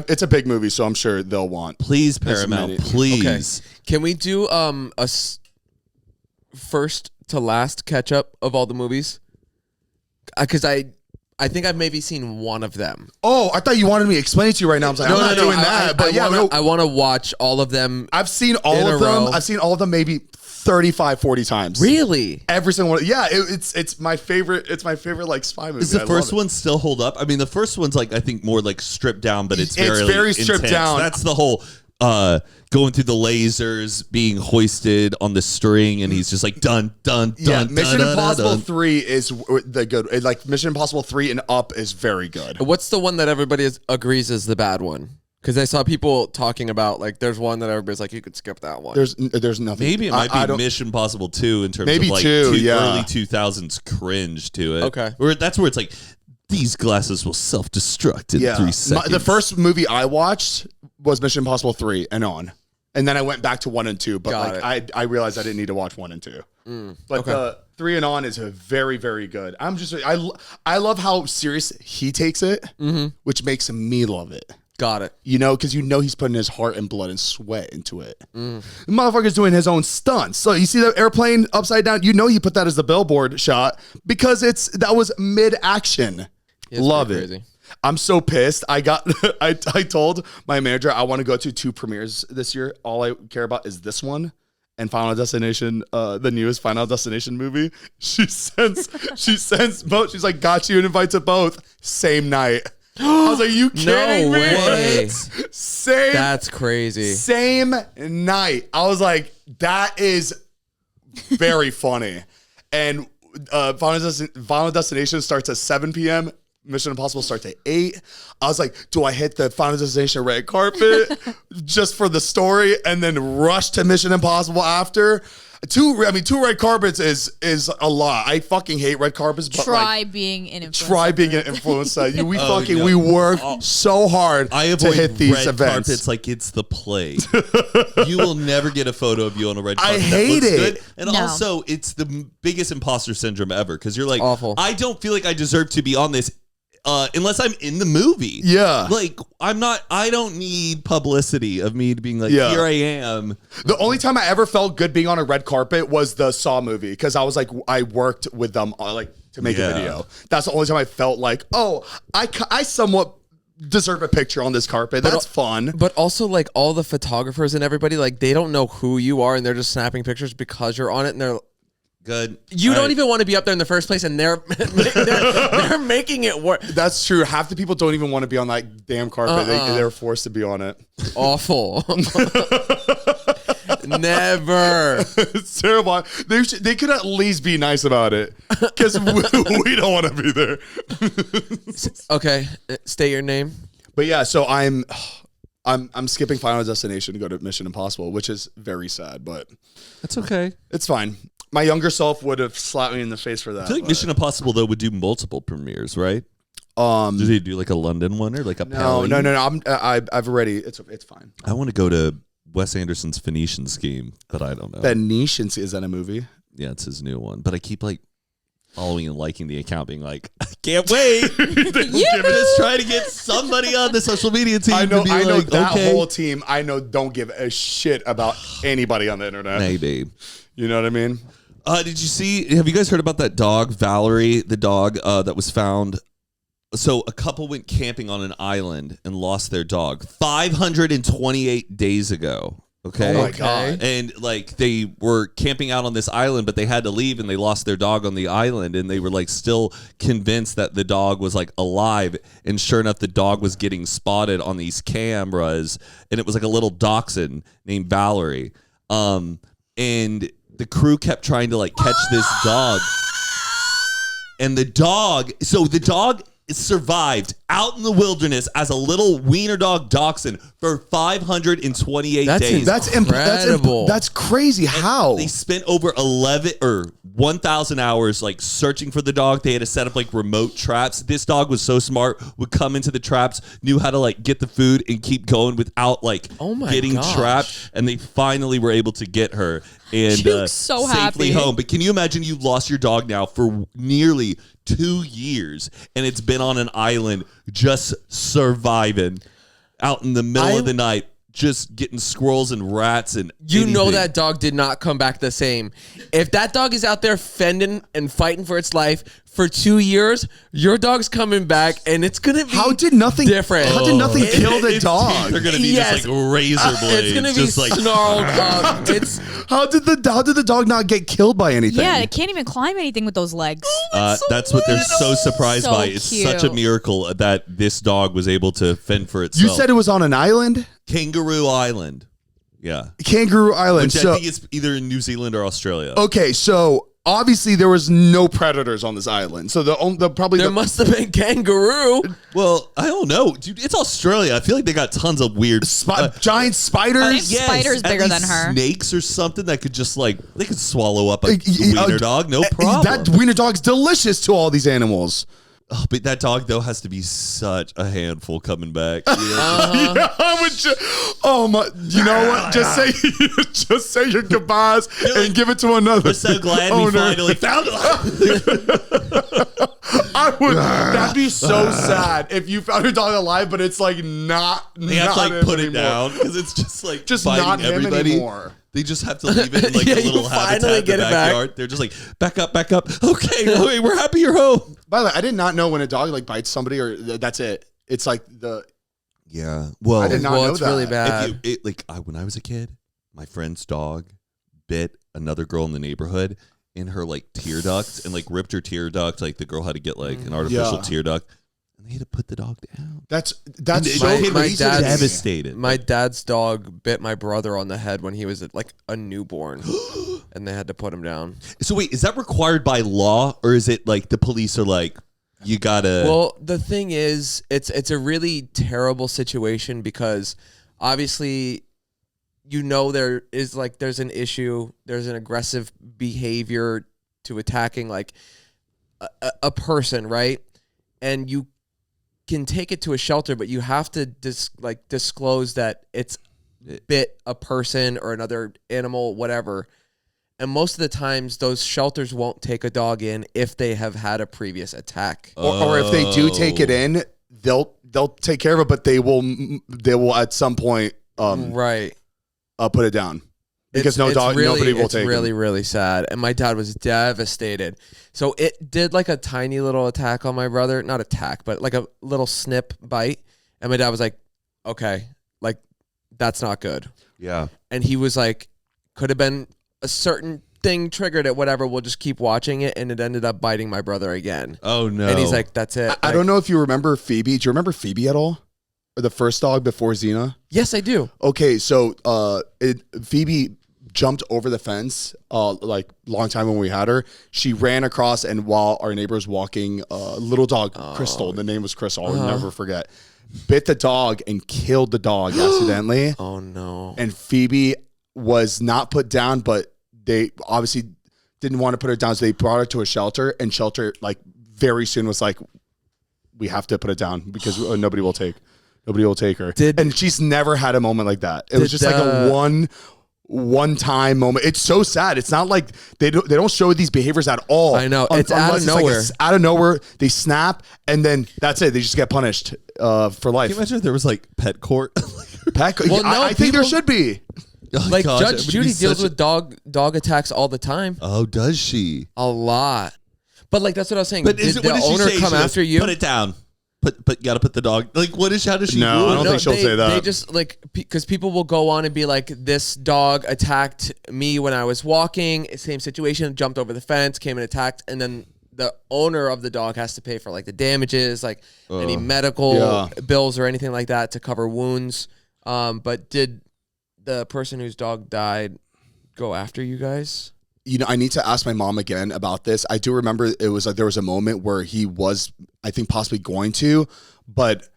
It's a big movie, so I'm sure they'll want. Please, Paramount, please. Okay. Can we do a first to last catch up of all the movies? Because I I think I've maybe seen one of them. Oh, I thought you wanted me to explain it to you right now. I was like, I'm not doing that. But I want to watch all of them. I've seen all of them. I've seen all of them maybe 35, 40 times. Really? Every single one. Yeah, it's my favorite. It's my favorite like spy movie. Does the first one still hold up? I mean, the first one's like I think more like stripped down, but it's very stripped intense. Down. That's the whole going through the lasers, being hoisted on the string, and he's just like dun dun dun. Yeah, Mission Impossible 3 is the good. Like Mission Impossible 3 and up is very good. What's the one that everybody agrees is the bad one? Because I saw people talking about like there's one that everybody's like you could skip that one. There's nothing. Maybe it might be Mission Impossible 2 in terms maybe of like early 2000s cringe to it. Okay, that's where it's like these glasses will self-destruct in 3 seconds. The first movie I watched was Mission Impossible 3 and on. And then I went back to 1 and 2, but I realized I didn't need to watch 1 and 2. But the 3 and on is a very, very good. I love how serious he takes it, which makes me love it. Got it. You know, because he's putting his heart and blood and sweat into it. The motherfucker's doing his own stunts. So you see the airplane upside down, you know he put that as the billboard shot because that was mid-action. Love it. Crazy. I'm so pissed. I told my manager I want to go to 2 premieres this year. All I care about is this one and Final Destination, the newest Final Destination movie. She sends both. She's like, got you an invite to both same night. I was like, you kidding me? Way. Same. That's crazy. Same night. I was like, that is very funny. And Final Destination starts at 7 p.m. Mission Impossible starts at 8. I was like, do I hit the Final Destination red carpet just for the story and then rush to Mission Impossible after? 2 red carpets is a lot. I fucking hate red carpets. But try being an influencer. Try being an influencer. We work so hard to hit these red events. Carpets like it's the plague. You will never get a photo of you on a red carpet. I hate it. Good. And also, it's the biggest imposter syndrome ever because you're like, awful. I don't feel like I deserve to be on this. Unless I'm in the movie. Yeah. Like, I don't need publicity of me being like, here I am. The only time I ever felt good being on a red carpet was the Saw movie because I was like, I worked with them to make a video. That's the only time I felt like, oh, I somewhat deserve a picture on this carpet. That's fun. But also like all the photographers and everybody, like they don't know who you are and they're just snapping pictures because you're on it and they're good. You don't even want to be up there in the first place, and they're making it work. That's true. Half the people don't even want to be on that damn carpet. They're forced to be on it. Awful. Never. It's terrible. They could at least be nice about it because we don't want to be there. Okay, state your name. But yeah, so I'm skipping Final Destination to go to Mission Impossible, which is very sad, but that's okay. It's fine. My younger self would have slapped me in the face for that. I feel like Mission Impossible though would do multiple premieres, right? Do they do like a London one or like a No. I've already. It's fine. I want to go to Wes Anderson's Phoenician Scheme, but I don't know. Phoenician, is that a movie? Yeah, it's his new one. But I keep like following and liking the account, being like, I can't wait. Just trying to get somebody on the social media team. I know like, that okay. whole team. I know don't give a shit about anybody on the internet. Maybe. You know what I mean? Did you see? Have you guys heard about that dog, Valerie? The dog that was found. So a couple went camping on an island and lost their dog 528 days ago. Okay. Oh my God. And like they were camping out on this island, but they had to leave and they lost their dog on the island, and they were like still convinced that the dog was like alive. And sure enough, the dog was getting spotted on these cameras, and it was like a little dachshund named Valerie. And the crew kept trying to like catch this dog. And the dog survived out in the wilderness as a little wiener dog dachshund for 528 days. That's incredible. That's crazy. How? They spent over 1,000 hours like searching for the dog. They had to set up like remote traps. This dog was so smart, would come into the traps, knew how to like get the food and keep going without like getting trapped. And they finally were able to get her and so safely happy. home. But can you imagine you lost your dog now for nearly 2 years and it's been on an island just surviving out in the middle of the night? just getting squirrels and rats and you know anything. that dog did not come back the same. If that dog is out there fending and fighting for its life for 2 years, your dog's coming back and it's gonna be How did nothing different? How did nothing kill the dog? They're gonna be just like razor blades. It's gonna be just like snarled up. It's How did the dog not get killed by anything? Yeah, it can't even climb anything with those legs. that's what they're so surprised So by. It's such a cute. miracle that this dog was able to fend for itself. You said it was on an island? Kangaroo Island. Yeah. Kangaroo Island. Which I think it's either in New Zealand or Australia. Okay, so obviously there was no predators on this island. So there must have been kangaroo. Well, I don't know. Dude, it's Australia. I feel like they got tons of weird giant spiders. I think spiders at bigger least than her. Snakes or something that could just they could swallow up a wiener dog, no problem. That wiener dog's delicious to all these animals. Oh, but that dog though has to be such a handful coming back. Yeah, I would oh my! You know what? Just say your goodbyes and give it to another. We're so glad we finally found it. I would. That'd be so sad if you found your dog alive, but it's like not. They have to put it down because it's just fighting not him everybody. anymore. They just have to leave it in a little habitat in the backyard. They're just like, back up. Okay, we're happy you're home. By the way, I did not know when a dog bites somebody or that's it. It's like the. Yeah. Well, I did not know it's that. really bad. When I was a kid, my friend's dog bit another girl in the neighborhood in her tear duct and ripped her tear duct. The girl had to get an artificial tear duct. And they had to put the dog down. That's my dad's devastated. My dad's dog bit my brother on the head when he was a newborn, and they had to put him down. So wait, is that required by law, or is it the police are you gotta? Well, the thing is, it's a really terrible situation because obviously, there is there's an issue, there's an aggressive behavior to attacking a person, right? And you can take it to a shelter, but you have to disclose that it's bit a person or another animal, whatever. And most of the times, those shelters won't take a dog in if they have had a previous attack, or if they do take it in, they'll take care of it, but they will at some point right put it down. Because nobody will take it. It's really, really sad. And my dad was devastated. So it did a tiny little attack on my brother. Not attack, but a little snip bite. And my dad was like, okay, that's not good. Yeah. And he was like, could have been a certain thing triggered it, whatever. We'll just keep watching it. And it ended up biting my brother again. Oh, no. And he's like, that's it. I don't know if you remember Phoebe. Do you remember Phoebe at all? Or the first dog before Xena? Yes, I do. Okay, so Phoebe jumped over the fence long time when we had her. She ran across, and while our neighbor was walking, little dog Crystal, the name was Crystal, I'll never forget, bit the dog and killed the dog accidentally. Oh no. And Phoebe was not put down, but they obviously didn't want to put her down, so they brought her to a shelter, and shelter very soon was like, we have to put it down because nobody will take her. And she's never had a moment like that. It was just a one-time moment. It's so sad. It's not like they don't show these behaviors at all. I know. It's out of nowhere. Out of nowhere, they snap, and then that's it. They just get punished for life. Can you imagine if there was pet court? Well, no, I think there should be. Oh, gosh, Judge Judy deals with dog attacks all the time. Oh, does she? A lot. But that's what I was saying. But did the owner come after you? Put it down. But you got to put the dog. How does she? No, I don't think she'll say that. They just because people will go on and be like, this dog attacked me when I was walking. Same situation, jumped over the fence, came and attacked, and then the owner of the dog has to pay for the damages, any medical bills or anything like that to cover wounds. But did the person whose dog died go after you guys? I need to ask my mom again about this. I do remember it was there was a moment where he was, I think, possibly going to, but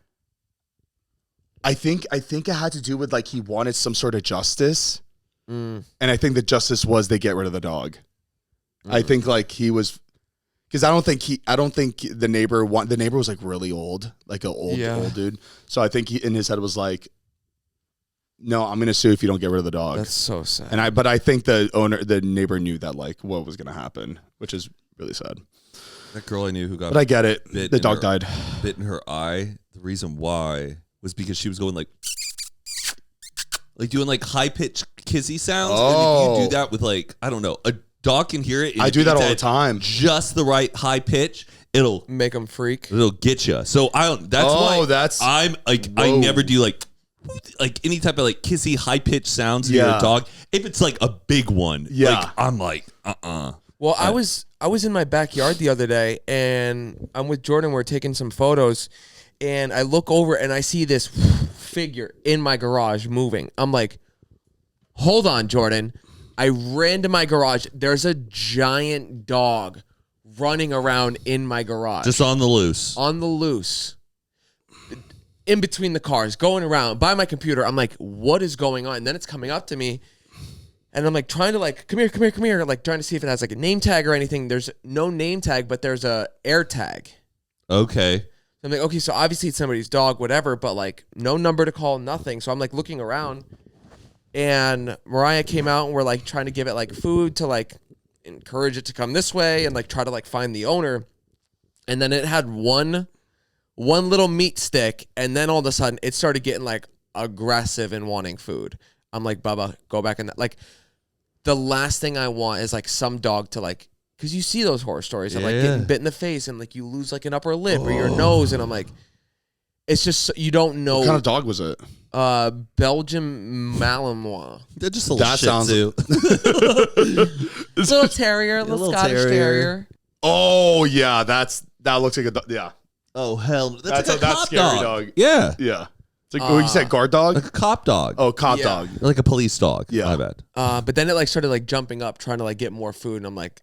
I think it had to do with he wanted some sort of justice, and I think the justice was they get rid of the dog. I think he was, because I don't think the neighbor was really old, an old dude. So I think in his head was no, I'm gonna sue if you don't get rid of the dog. That's so sad. But I think the neighbor knew that what was gonna happen, which is really sad. That girl I knew who got. But I get it. The dog died. Bit in her eye. The reason why was because she was going like doing like high pitched kissy sounds. Oh. And if you do that with like, I don't know, a dog can hear it. I do that all the time. Just the right high pitch. It'll make them freak. It'll get you. So I don't. That's why I'm like I never do like any type of like kissy high pitched sounds to your dog. If it's like a big one, like I'm like Well, I was in my backyard the other day, and I'm with Jordan. We're taking some photos, and I look over and I see this figure in my garage moving. I'm like, hold on, Jordan. I ran to my garage. There's a giant dog running around in my garage. Just on the loose. On the loose. In between the cars, going around by my computer. I'm like, what is going on? And then it's coming up to me. And I'm like trying to like, come here. Like trying to see if it has like a name tag or anything. There's no name tag, but there's a air tag. Okay. I'm like, okay, so obviously it's somebody's dog, whatever, but like no number to call, nothing. So I'm like looking around, and Mariah came out, and we're like trying to give it like food to like encourage it to come this way and like try to like find the owner. And then it had one little meat stick, and then all of a sudden it started getting like aggressive and wanting food. I'm like, Bubba, go back in that. Like, the last thing I want is like some dog to like, because you see those horror stories of like getting bit in the face and like you lose like an upper lip or your nose, and I'm like, it's just you don't know. What kind of dog was it? Belgian Malinois. They're just a little shih tzu. Little terrier, little Scottish terrier. Oh yeah, that looks like a dog. Yeah. Oh hell, that's like a cop scary dog. Yeah. It's like what you said, guard dog? Like a cop dog. Oh, cop dog. Like a police dog. Yeah. My bad. But then it like started like jumping up, trying to like get more food, and I'm like,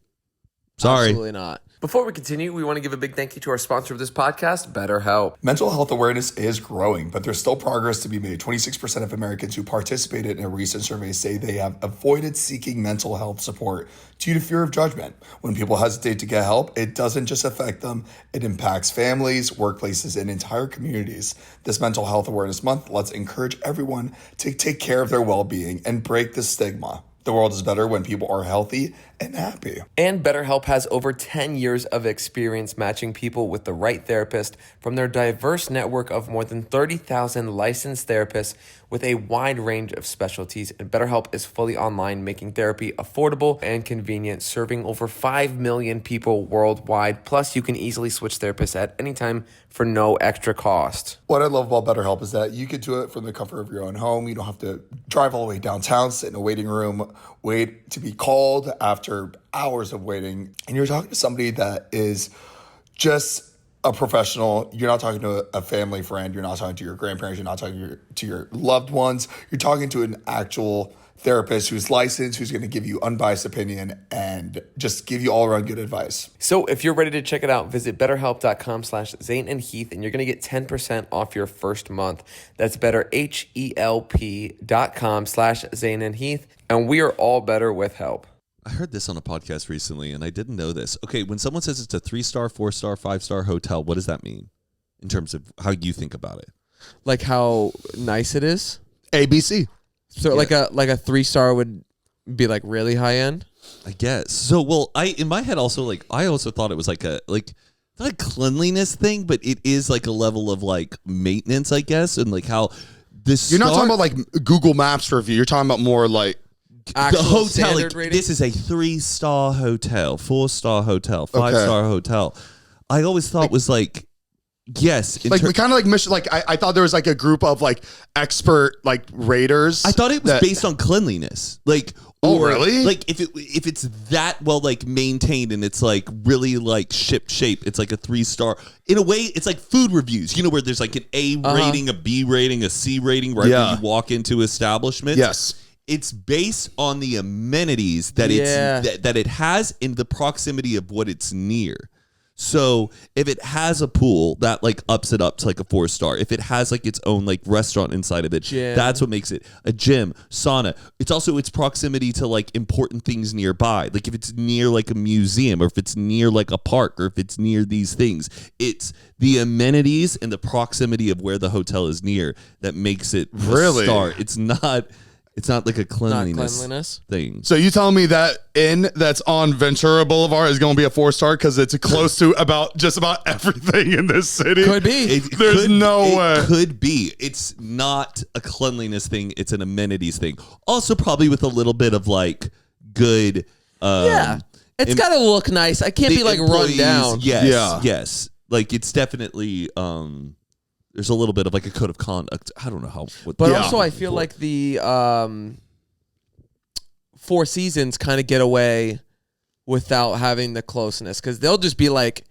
sorry, absolutely not. Before we continue, we want to give a big thank you to our sponsor of this podcast, BetterHelp. Mental health awareness is growing, but there's still progress to be made. 26% of Americans who participated in a recent survey say they have avoided seeking mental health support due to fear of judgment. When people hesitate to get help, it doesn't just affect them, it impacts families, workplaces, and entire communities. This Mental Health Awareness Month lets encourage everyone to take care of their well-being and break the stigma. The world is better when people are healthy and happy. And BetterHelp has over 10 years of experience matching people with the right therapist from their diverse network of more than 30,000 licensed therapists with a wide range of specialties. And BetterHelp is fully online, making therapy affordable and convenient, serving over 5 million people worldwide. Plus, you can easily switch therapists at any time for no extra cost. What I love about BetterHelp is that you can do it from the comfort of your own home. You don't have to drive all the way downtown, sit in a waiting room, wait to be called after hours of waiting. And you're talking to somebody that is just a professional. You're not talking to a family friend. You're not talking to your grandparents. You're not talking to your loved ones. You're talking to an actual therapist who's licensed, who's going to give you unbiased opinion and just give you all around good advice. So if you're ready to check it out, visit betterhelp.com/Zane and Heath, and you're going to get 10% off your first month. That's betterhelp.com/Zane and Heath. And we are all better with help. I heard this on a podcast recently, and I didn't know this. Okay, when someone says it's a 3-star, 4-star, 5-star hotel, what does that mean in terms of how you think about it? Like how nice it is? ABC. So like a 3-star would be like really high end? I guess. So well, in my head also like I also thought it was like not a cleanliness thing, but it is like a level of like maintenance, I guess, and like how this. You're not talking about like Google Maps review. You're talking about more like the hotel. Like, this is a 3-star hotel, 4-star hotel, 5-star hotel. I always thought was like. Yes, like we kind of like mission. Like I thought there was like a group of like expert like raters. I thought it was based on cleanliness. Like, really? Like if it's that well like maintained and it's like really like ship shape, it's like a 3-star. In a way, it's like food reviews. You know where there's like an A rating, a B rating, a C rating, right when you walk into establishments. Yes. It's based on the amenities that that it has in the proximity of what it's near. So if it has a pool, that like ups it up to like a 4-star. If it has like its own like restaurant inside of it, that's what makes it a gym, sauna. It's also its proximity to like important things nearby. Like if it's near like a museum or if it's near like a park or if it's near these things, it's the amenities and the proximity of where the hotel is near that makes it a star. It's not. It's not like a cleanliness, cleanliness thing. So you telling me that inn that's on Ventura Boulevard is going to be a 4-star because it's close to just about everything in this city? Could be. There's no way. It could be. It's not a cleanliness thing. It's an amenities thing. Also, probably with a little bit of like good. Yeah. It's got to look nice. I can't be like run down. Yes. Yes. Like it's definitely. There's a little bit of like a code of conduct. I don't know how. But also, I feel like the Four Seasons kind of get away without having the closeness because they'll just be like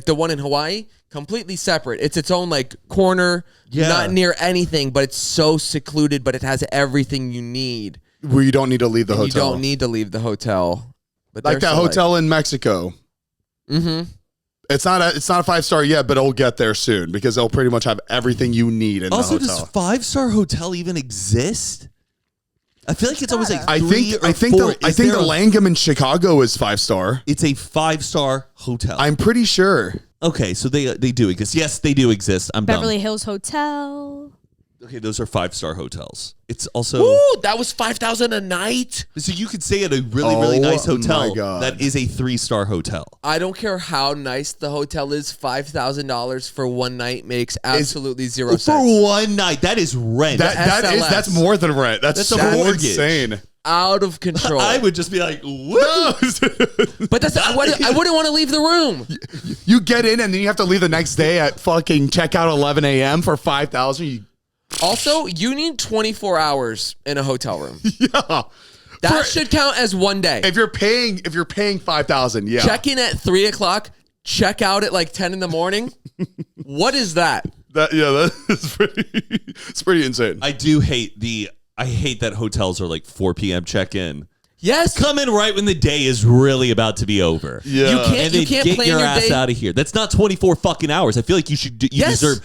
the one in Hawaii, completely separate. It's its own like corner, not near anything, but it's so secluded, but it has everything you need. Where you don't need to leave the hotel. You don't need to leave the hotel. But like that hotel in Mexico. Mm-hmm. It's not a 5-star yet, but it'll get there soon because they'll pretty much have everything you need in the hotel. Also, does 5-star hotel even exist? I feel like it's always like I think the Langham in Chicago is 5-star. It's a 5-star hotel. I'm pretty sure. Okay, so they do exist. Yes, they do exist. I'm Beverly dumb. Hills Hotel. Okay, those are 5-star hotels. It's also ooh, that was $5,000 a night. So you could stay at a really nice hotel my God. that is a 3-star hotel. I don't care how nice the hotel is. $5,000 for one night makes absolutely zero sense. For one night, that is rent. That's more than rent. That's a mortgage. Insane. Out of control. I would just be like, what? But I wouldn't want to leave the room. You get in and then you have to leave the next day at fucking checkout 11 a.m. for $5,000. Also, you need 24 hours in a hotel room. Yeah. That should count as one day. If you're paying $5,000, yeah. Check in at 3 o'clock, check out at like 10 in the morning. What is that? That is it's pretty insane. I hate that hotels are like 4 p.m. check-in. Yes. Come in right when the day is really about to be over. Yeah. You can't get plan your your ass day. out of here. That's not 24 fucking hours. I feel like you deserve.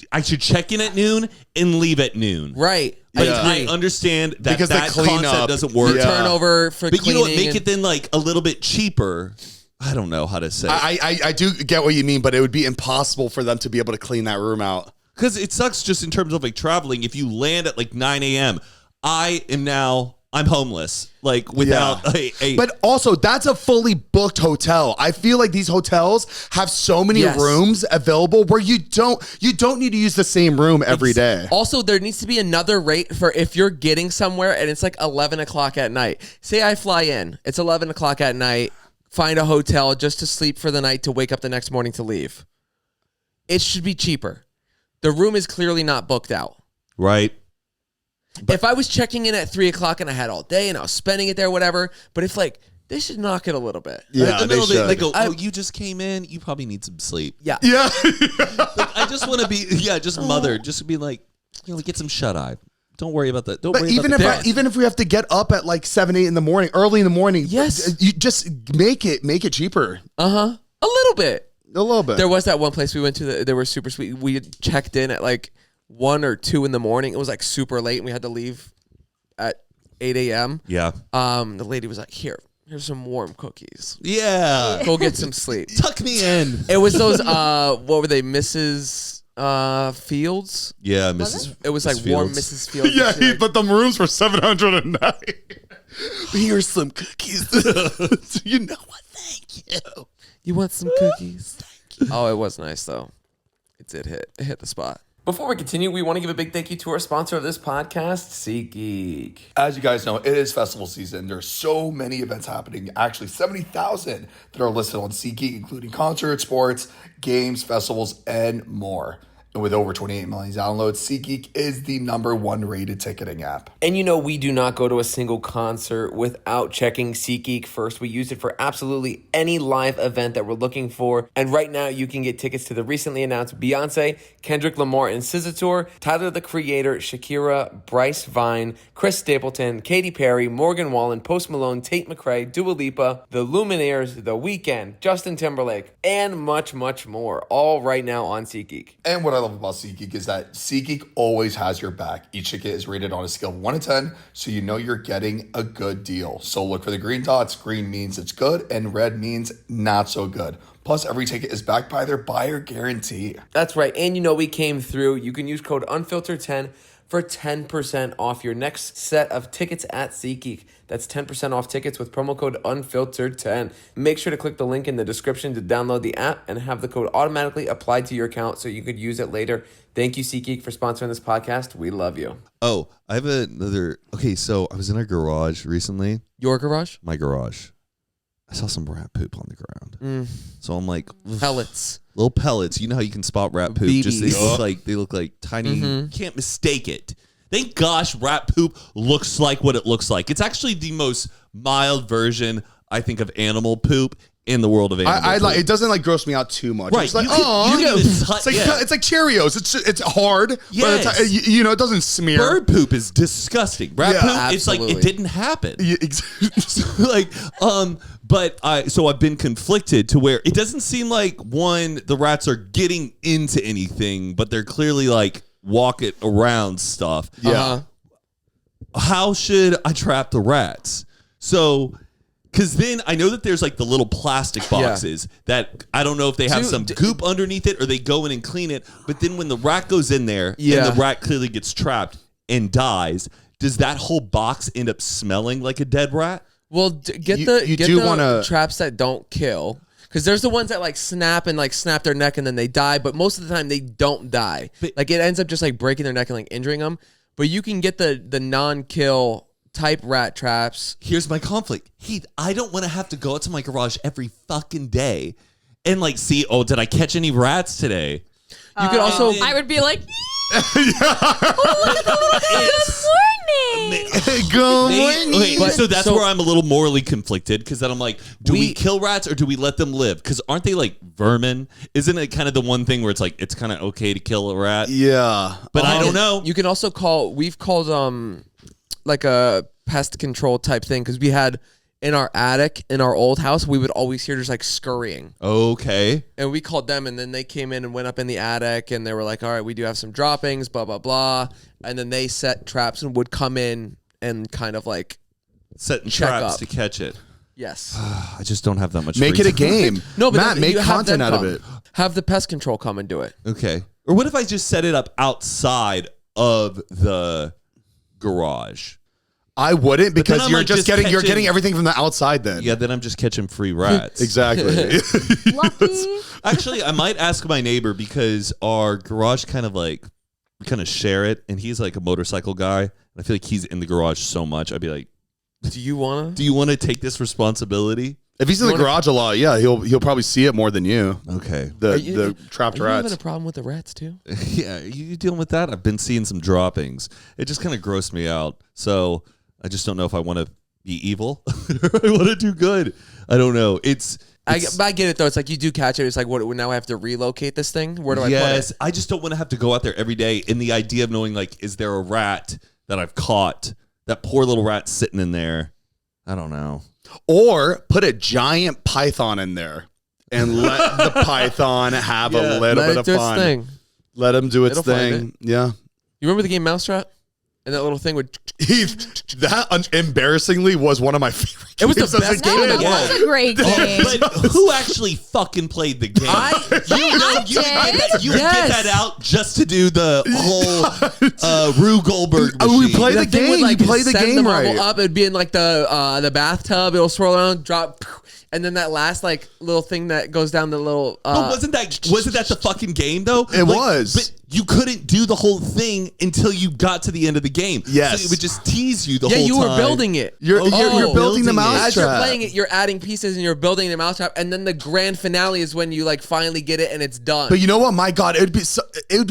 I should check in at noon and leave at noon. Right. Like, I understand that because that concept doesn't work. Turnover for but cleaning. You know what? Make it then like a little bit cheaper. I don't know how to say. I do get what you mean, but it would be impossible for them to be able to clean that room out. Because it sucks just in terms of like traveling. If you land at like 9 a.m., I'm homeless. Like without a. But also, that's a fully booked hotel. I feel like these hotels have so many rooms available where you don't need to use the same room every day. Also, there needs to be another rate for if you're getting somewhere and it's like 11 o'clock at night. Say I fly in, it's 11 o'clock at night, find a hotel just to sleep for the night to wake up the next morning to leave. It should be cheaper. The room is clearly not booked out. Right. If I was checking in at 3 o'clock and I had all day and I was spending it there, whatever, but if like, they should knock it a little bit. Yeah, in the middle they should. They go, oh, you just came in. You probably need some sleep. Yeah. Yeah. Like, I just want to be, just mother. Just be like, get some shut-eye. Don't worry about that. But even if we have to get up at like 7, 8 in the morning, early in the morning, yes, you just make it cheaper. A little bit. A little bit. There was that one place we went to. They were super sweet. We checked in at like 1 or 2 in the morning. It was like super late, and we had to leave at 8 a.m. Yeah. The lady was like, here's some warm cookies. Yeah. Go get some sleep. Tuck me in. It was those, what were they, Mrs. Fields? Yeah, Mrs. It was like Fields. warm Mrs. Fields. Yeah, but the rooms were $700 a night. Here's some cookies. You know what? Thank you. You want some cookies? Thank you. Oh, it was nice, though. It did hit. It hit the spot. Before we continue, we want to give a big thank you to our sponsor of this podcast, SeatGeek. As you guys know, it is festival season. There's so many events happening, actually 70,000 that are listed on SeatGeek, including concerts, sports, games, festivals, and more. And with over 28 million downloads, SeatGeek is the #1 rated ticketing app. And you know, we do not go to a single concert without checking SeatGeek first. We use it for absolutely any live event that we're looking for. And right now, you can get tickets to the recently announced Beyonce, Kendrick Lamar and SZA tour, Tyler the Creator, Shakira, Bryce Vine, Chris Stapleton, Katy Perry, Morgan Wallen, Post Malone, Tate McRae, Dua Lipa, The Lumineers, The Weeknd, Justin Timberlake, and much, much more. All right now on SeatGeek. And what I love about SeatGeek is that SeatGeek always has your back. Each ticket is rated on a scale of 1 to 10, so you know you're getting a good deal. So look for the green dots. Green means it's good, and red means not so good. Plus, every ticket is backed by their buyer guarantee. That's right. And you know, we came through. You can use code UNFILTERED10 for 10% off your next set of tickets at SeatGeek. That's 10% off tickets with promo code UNFILTERED10. Make sure to click the link in the description to download the app and have the code automatically applied to your account so you could use it later. Thank you, SeatGeek, for sponsoring this podcast. We love you. Oh, I have another. Okay, so I was in our garage recently. Your garage? My garage. I saw some rat poop on the ground. So I'm like, Pellets. Little pellets. You know how you can spot rat poop? BBs. Just they look like tiny. You can't mistake it. Thank gosh, rat poop looks like what it looks like. It's actually the most mild version, I think, of animal poop in the world of animal I poop. like it. Doesn't like gross me out too much. Right. It's like, You can even it's like Cheerios. It's hard. Yes. But it doesn't smear. Bird poop is disgusting. Rat poop, it's like absolutely. it didn't happen. Yeah, But I've been conflicted to where it doesn't seem like the rats are getting into anything, but they're clearly like walking around stuff. Yeah. How should I trap the rats? So, because then I know that there's like the little plastic boxes that I don't know if they have some goop underneath it or they go in and clean it. But then when the rat goes in there and the rat clearly gets trapped and dies, does that whole box end up smelling like a dead rat? Well, get the traps that don't kill. Because there's the ones that like snap their neck and then they die. But most of the time they don't die. Like it ends up just like breaking their neck and like injuring them. But you can get the non-kill type rat traps. Here's my conflict. Heath, I don't want to have to go out to my garage every fucking day and like see, did I catch any rats today? You could also... I would be like... Good morning. So that's where I'm a little morally conflicted because then I'm like, do we kill rats or do we let them live? Because aren't they like vermin? Isn't it kind of the one thing where it's like it's kind of okay to kill a rat? Yeah, but I don't know. You can also we've called like a pest control type thing because we had in our attic in our old house we would always hear just like scurrying. Okay. And we called them and then they came in and went up in the attic and they were like, all right, we do have some droppings, blah blah blah, and then they set traps and would come in and kind of like setting traps to catch it. Yes. I just don't have that much. Make it a game. No, but Matt, make content out of it. Have the pest control come and do it. Okay. Or what if I just set it up outside of the garage? I wouldn't because you're like just getting everything from the outside then. Yeah, then I'm just catching free rats. Exactly. Lucky. Actually, I might ask my neighbor because our garage kind of share it, and he's like a motorcycle guy. And I feel like he's in the garage so much. I'd be like, do you want to take this responsibility? If he's in the garage a lot, yeah, he'll probably see it more than you. Okay. The trapped are you rats. having a problem with the rats too? Yeah, you dealing with that? I've been seeing some droppings. It just kind of grossed me out. So I just don't know if I want to be evil or I want to do good. I don't know. I get it though. It's like you do catch it. It's like, what? Now I have to relocate this thing. Where do I put it? Yes, I just don't want to have to go out there every day. And the idea of knowing, like, is there a rat that I've caught? That poor little rat sitting in there. I don't know. Or put a giant python in there and let the python have a little bit of fun. Thing. Let him do its It'll find thing. Yeah. You remember the game Mousetrap? And that little thing would... That embarrassingly was one of my favorite It was games the best game in the That world. was a great game. But who actually fucking played the game? You would get that out just to do the whole Rue Goldberg machine. We play the game. Like, you play the game the marble right. up. It'd be in like the bathtub. It'll swirl around, drop... And then that last like little thing that goes down the little. But wasn't that the fucking game though? It was. But you couldn't do the whole thing until you got to the end of the game. Yes, so it would just tease you the whole time. Yeah, you were building it. You're building the mousetrap. As you're playing it, you're adding pieces and you're building the mousetrap. And then the grand finale is when you like finally get it and it's done. But you know what? My God, it would be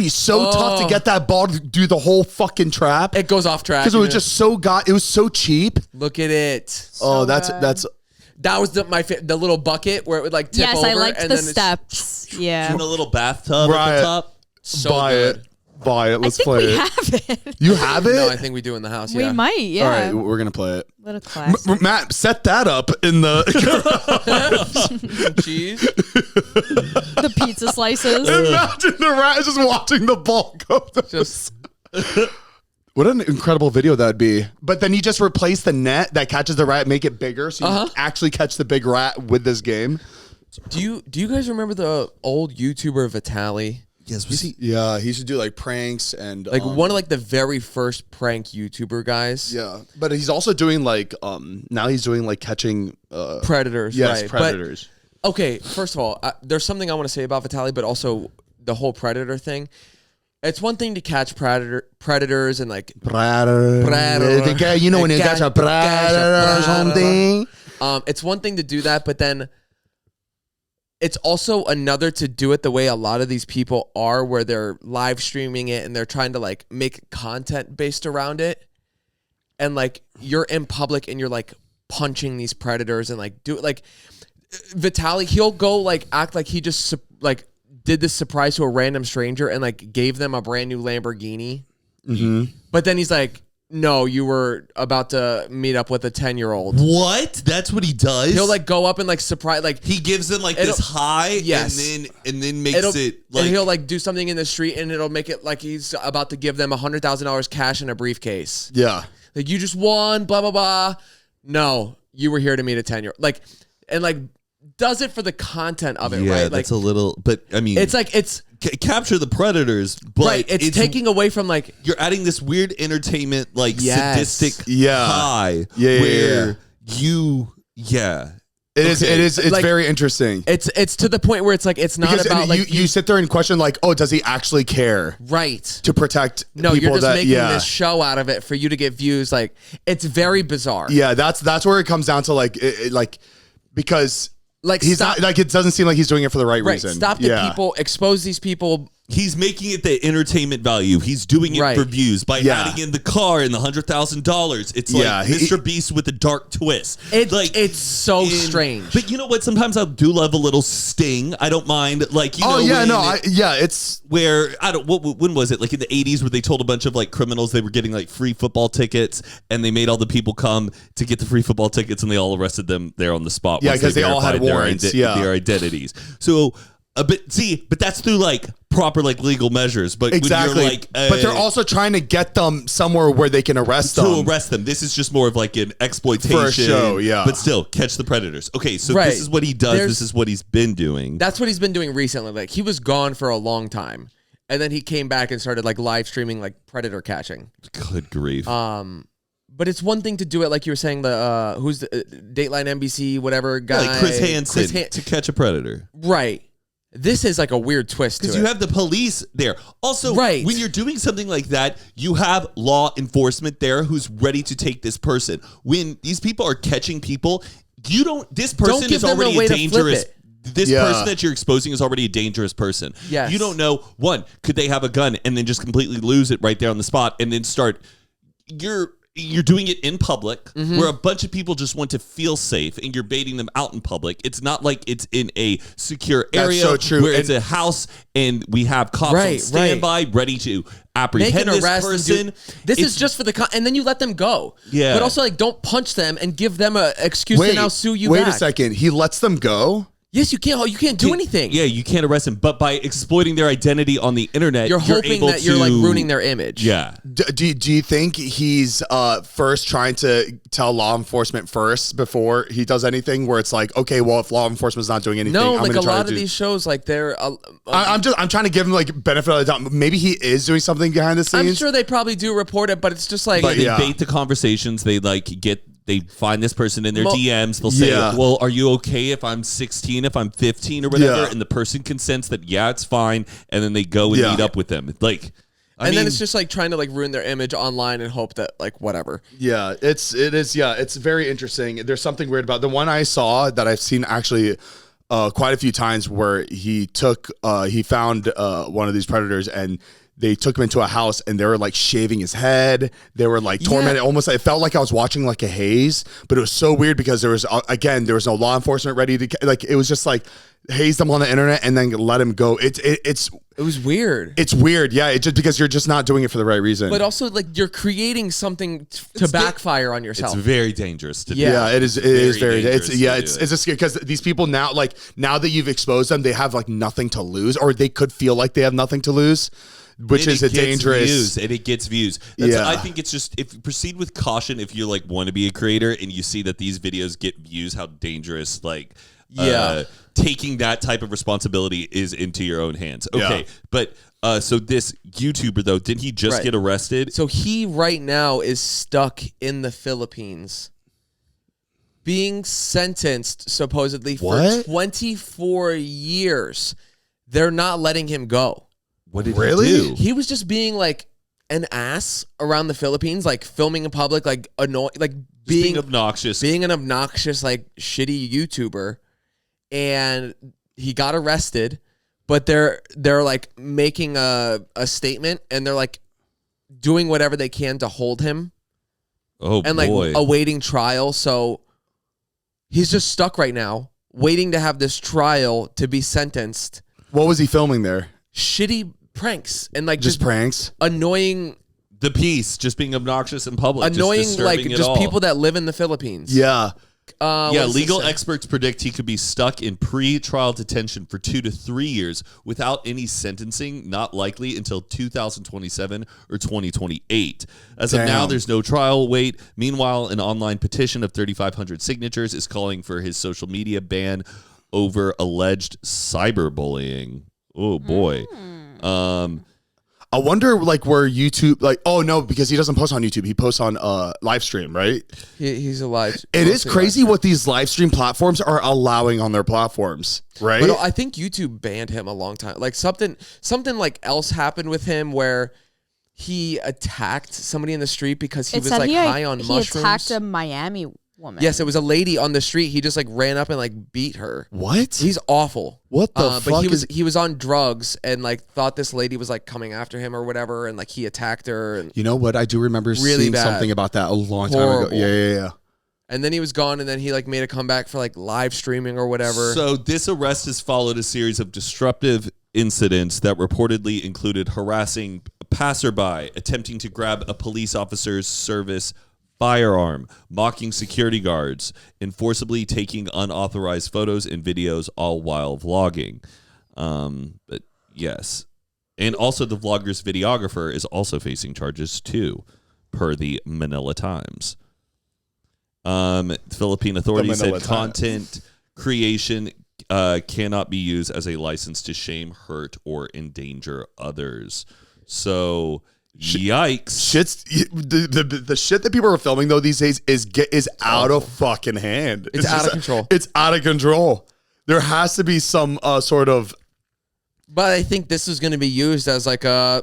so tough to get that ball to do the whole fucking trap. It goes off track because it was just it was so cheap. Look at it. That was the little bucket where it would like tip over. Yes, I liked and the then steps. Yeah. In a little bathtub at the top. So buy good. it. Buy it. Let's I think play we it. have it. You have it? No, I think we do in the house. We Yeah. might, yeah. All right, we're going to play it. What a class. Matt, set that up in the Cheese. The pizza slices. Imagine the rat just watching the ball go. What an incredible video that would be. But then you just replace the net that catches the rat, make it bigger, so you actually catch the big rat with this game. Do you guys remember the old YouTuber Vitaly? Yes, he used to do like pranks and like one of like the very first prank YouTuber guys. Yeah, but he's also doing like now he's doing like catching predators. Yes, right. predators. But, okay, first of all, there's something I want to say about Vitaly, but also the whole predator thing. It's one thing to catch predators and like predator. You know when you catch a predator or something. It's one thing to do that, but then it's also another to do it the way a lot of these people are, where they're live streaming it and they're trying to like make content based around it. And like you're in public and you're like punching these predators and like do it like Vitaly. He'll go like act like he just like did this surprise to a random stranger and like gave them a brand new Lamborghini. Mm-hmm. But then he's like, no, you were about to meet up with a 10-year-old. What? That's what he does? He'll like go up and like surprise, like he gives them like this high, yes, and then makes it like, and he'll like do something in the street and it'll make it like he's about to give them $100,000 cash in a briefcase. Yeah, like you just won, blah blah blah. No, you were here to meet a 10-year-old. Like, and like does it for the content of it, right? Like that's a little, but I mean, it's like it's capture the predators, but right. It's taking away from like you're adding this weird entertainment, like sadistic high, where you It is. It's like, very interesting. It's to the point where it's like it's not because about like you sit there and question like, oh, does he actually care? Right. To protect. No, people you're just making this show out of it for you to get views. Like it's very bizarre. Yeah, that's where it comes down to like because like he's not like it doesn't seem like he's doing it for the right reason. Stop the people. Expose these people. He's making it the entertainment value. He's doing it for views by adding in the car and the $100,000. It's like Mr. Beast with a dark twist. It's so strange. But you know what? Sometimes I do love a little sting. I don't mind. Like it's where I don't. When was it? Like in the 80s, where they told a bunch of like criminals they were getting like free football tickets, and they made all the people come to get the free football tickets, and they all arrested them there on the spot. Yeah, because they all had warrants. Their identities. So. But that's through like proper like legal measures. But exactly, when you're, like, but they're also trying to get them somewhere where they can arrest them. To arrest them. This is just more of like an exploitation for a show, yeah. But still, catch the predators. Okay, so this is what he does. This is what he's been doing. That's what he's been doing recently. Like he was gone for a long time, and then he came back and started like live streaming like predator catching. Good grief. But it's one thing to do it like you were saying. The who's the Dateline NBC whatever guy, like Chris Hansen to catch a predator, right? This is like a weird twist because you have the police there. Also, when you're doing something like that, you have law enforcement there who's ready to take this person. When these people are catching people, you don't. This person is already a dangerous. This person that you're exposing is already a dangerous person. Yes. You don't know. One, could they have a gun and then just completely lose it right there on the spot and then start? You're doing it in public where a bunch of people just want to feel safe and you're baiting them out in public. It's not like it's in a secure area where it's a house and we have cops on standby ready to apprehend this person. This is just for the and then you let them go. Yeah. But also like don't punch them and give them an excuse to now sue you back. Wait a second. He lets them go? Yes, you can't. You can't do anything. Yeah, you can't arrest them. But by exploiting their identity on the internet, you're hoping that you're like ruining their image. Yeah. Do you think he's first trying to tell law enforcement first before he does anything? Where it's like, okay, well, if law enforcement's not doing anything, no, like a lot of these shows, like they're. I'm trying to give him like benefit of the doubt. Maybe he is doing something behind the scenes. I'm sure they probably do report it, but it's just like they bait the conversations. They like They find this person in their DMs. They'll say, well, are you okay if I'm 16, if I'm 15 or whatever? Yeah. And the person consents that, it's fine. And then they go and meet up with them. Like, then it's just like trying to like ruin their image online and hope that like whatever. Yeah, it is. Yeah, it's very interesting. There's something weird about the one I saw that I've seen actually quite a few times where he found one of these predators and they took him into a house and they were like shaving his head. They were like tormented. Almost, it felt like I was watching like a haze, but it was so weird because there was no law enforcement ready to like. It was just like hazed him on the internet and then let him go. It was weird. It's weird. Yeah. It's just because you're just not doing it for the right reason. But also like you're creating something to backfire on yourself. It's very dangerous to do. Yeah, it is. It is very. It's a scary because these people now that you've exposed them, they have like nothing to lose, or they could feel like they have nothing to lose. Which is a dangerous and it gets views. I think it's just if you proceed with caution if you like want to be a creator and you see that these videos get views, how dangerous taking that type of responsibility is into your own hands. Okay, but so this YouTuber, though, didn't he just get arrested? So he right now is stuck in the Philippines being sentenced supposedly for 24 years. They're not letting him go. What did he do? He was just being like an ass around the Philippines, like filming in public, like being obnoxious. Being an obnoxious, like shitty YouTuber. And he got arrested, but they're like making a statement, and they're like doing whatever they can to hold him. Oh, and like awaiting trial. So he's just stuck right now, waiting to have this trial to be sentenced. What was he filming there? Shitty pranks and like just pranks, annoying. The peace, just being obnoxious in public, annoying, like just people that live in the Philippines. Yeah. Legal experts predict he could be stuck in pre-trial detention for 2 to 3 years without any sentencing, not likely until 2027 or 2028. As of now, there's no trial wait. Meanwhile, an online petition of 3,500 signatures is calling for his social media ban over alleged cyberbullying. Oh, boy. I wonder, like, where YouTube, like, oh no, because he doesn't post on YouTube. He posts on live stream, right? He's a live. It is crazy what these live stream platforms are allowing on their platforms, right? But I think YouTube banned him a long time. Like something like else happened with him where he attacked somebody in the street because he was like high on mushrooms. He attacked a Miami woman. Yes, it was a lady on the street. He just like ran up and like beat her. What? He's awful. What the fuck? But he was on drugs and like thought this lady was like coming after him or whatever, and like he attacked her. And you know what? I do remember seeing something about that a long time ago. Yeah. And then he was gone, and then he like made a comeback for like live streaming or whatever. So this arrest has followed a series of disruptive incidents that reportedly included harassing a passerby, attempting to grab a police officer's service firearm, mocking security guards, and forcibly taking unauthorized photos and videos, all while vlogging. But yes. And also the vlogger's videographer is also facing charges too, per the Manila Times. Philippine authorities said content creation cannot be used as a license to shame, hurt, or endanger others. So... Yikes! The shit that people are filming though these days is out of fucking hand. It's out of control. It's out of control. There has to be some sort of. But I think this is going to be used as like a.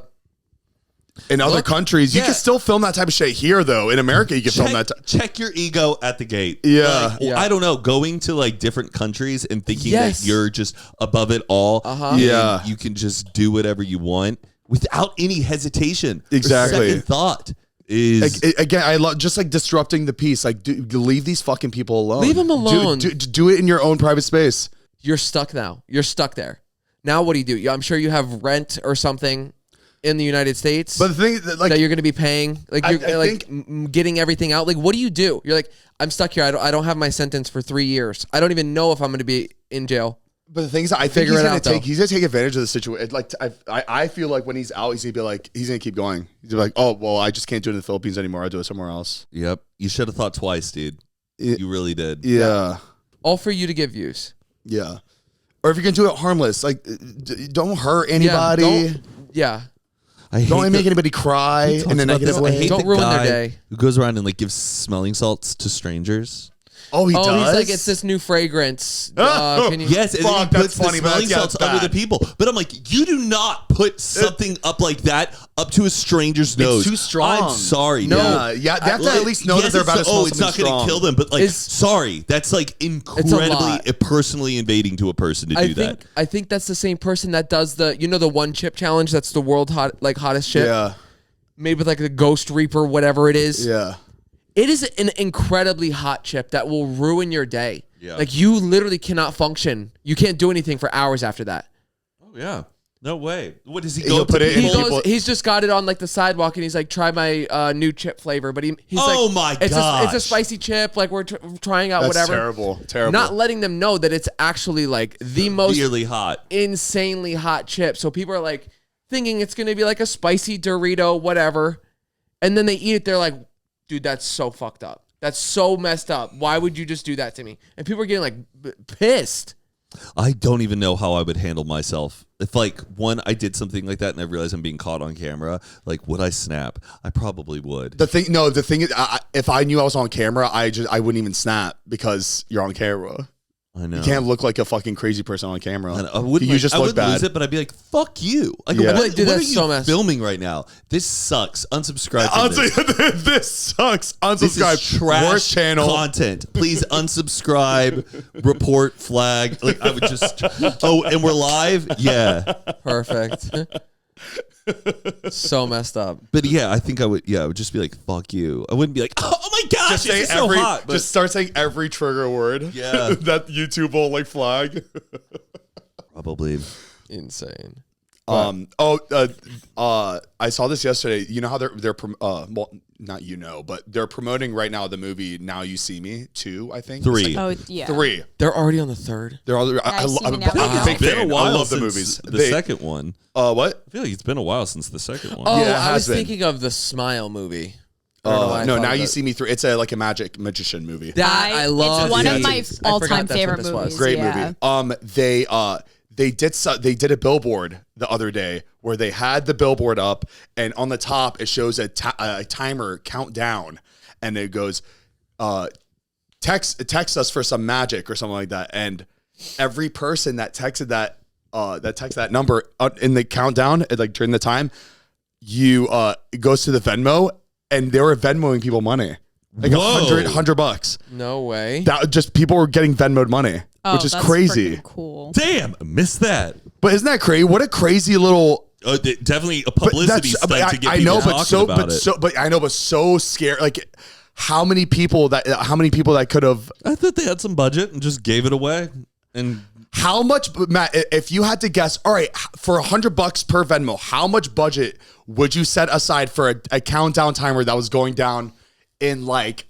In other countries, you can still film that type of shit here, though. In America, you can film that. Check your ego at the gate. Yeah. I don't know. Going to like different countries and thinking that you're just above it all. Yeah. You can just do whatever you want without any hesitation. Exactly. Second thought is again. I love just like disrupting the peace. Like, leave these fucking people alone. Leave them alone. Do it in your own private space. You're stuck now. You're stuck there. Now, what do you do? I'm sure you have rent or something in the United States, but the thing that you're going to be paying, like you're getting everything out. Like, what do? You're like, I'm stuck here. I don't have my sentence for 3 years. I don't even know if I'm going to be in jail. But the thing is, I think he's gonna take advantage of the situation. Like, I feel like when he's out, he's gonna be like, he's gonna keep going. He's gonna be like, oh well, I just can't do it in the Philippines anymore. I'll do it somewhere else. Yep. You should have thought twice, dude. You really did. Yeah. All for you to get views. Yeah. Or if you're gonna do it harmless, like, don't hurt anybody. Don't make anybody cry in a negative way. Don't ruin their day. Who goes around and like gives smelling salts to strangers? Oh, he does? He's like, it's this new fragrance. Yes, and fuck, he puts that's funny, the smelling salts under the people. But I'm like, you do not put something up like that up to a stranger's nose. It's too strong. I'm sorry. No, they have to at least know that they're about to smell it's not going to kill them, but like, sorry, that's like incredibly personally invading to a person to do that. I think that's the same person that does the one chip challenge. That's the world hottest chip. Yeah, made with like the Ghost Reaper, whatever it is. Yeah. It is an incredibly hot chip that will ruin your day. Yeah. Like, you literally cannot function. You can't do anything for hours after that. Oh, yeah. No way. What does he go put it in? He's just got it on like the sidewalk, and he's like, try my new chip flavor. But he's like, my God. It's a spicy chip. Like, we're trying out That's whatever. Terrible. Not letting them know that it's actually like the most really hot, insanely hot chip. So people are like thinking it's going to be like a spicy Dorito, whatever. And then they eat it. They're like, dude, that's so fucked up. That's so messed up. Why would you just do that to me? And people are getting like pissed. I don't even know how I would handle myself. If like I did something like that and I realized I'm being caught on camera, like would I snap? I probably would. The thing is, if I knew I was on camera, I wouldn't even snap because you're on camera. I know. You can't look like a fucking crazy person on camera. I wouldn't lose it, but I'd be like, "Fuck you!" Like, Yeah. what Dude, are that's you so messed. filming right now? This sucks. Unsubscribe. From this. This sucks. Unsubscribe. This is trash Worst channel content. Please unsubscribe. Report flag. Like I would just. Oh, and we're live. Yeah, Perfect. So messed up. but yeah, I think I would. Yeah, I would just be like, "Fuck you." I wouldn't be like, "Oh my gosh, Just say it's so hot." But just start saying every trigger word. Yeah. That YouTube will like flag. probably. Insane. I saw this yesterday. You know how they're well, not but they're promoting right now the movie Now You See Me 2, I think. 3. Oh, yeah. 3. They're already on the third. They're all. You See Me Now. I'm a big It's been fan. a while I love the since movies. The second one. What? I feel like it's been a while since the second one. Oh, Yeah, it I has was been. thinking of the Smile movie. I don't know why I No, thought Now of You that. See Me 3. It's a magician movie. That I love. It's one Yeah, of my I all-time forgot that's what favorite this was. movies. Great Yeah. movie. They did a billboard the other day where they had the billboard up, and on the top it shows a timer countdown, and it goes, text us for some magic or something like that. And every person that texted that number in the countdown, like during the time, it goes to the Venmo, and they were Venmoing people money, like $100. No way. That just people were getting Venmoed money, which is that's crazy. freaking cool. Damn, I missed that. But isn't that crazy? What a crazy little. Definitely a publicity stunt to get I people know, talking about it. but so scared. Like, how many people that could have? I thought they had some budget and just gave it away. And How much, Matt? If you had to guess, all right, for $100 per Venmo, how much budget would you set aside for a countdown timer that was going down in like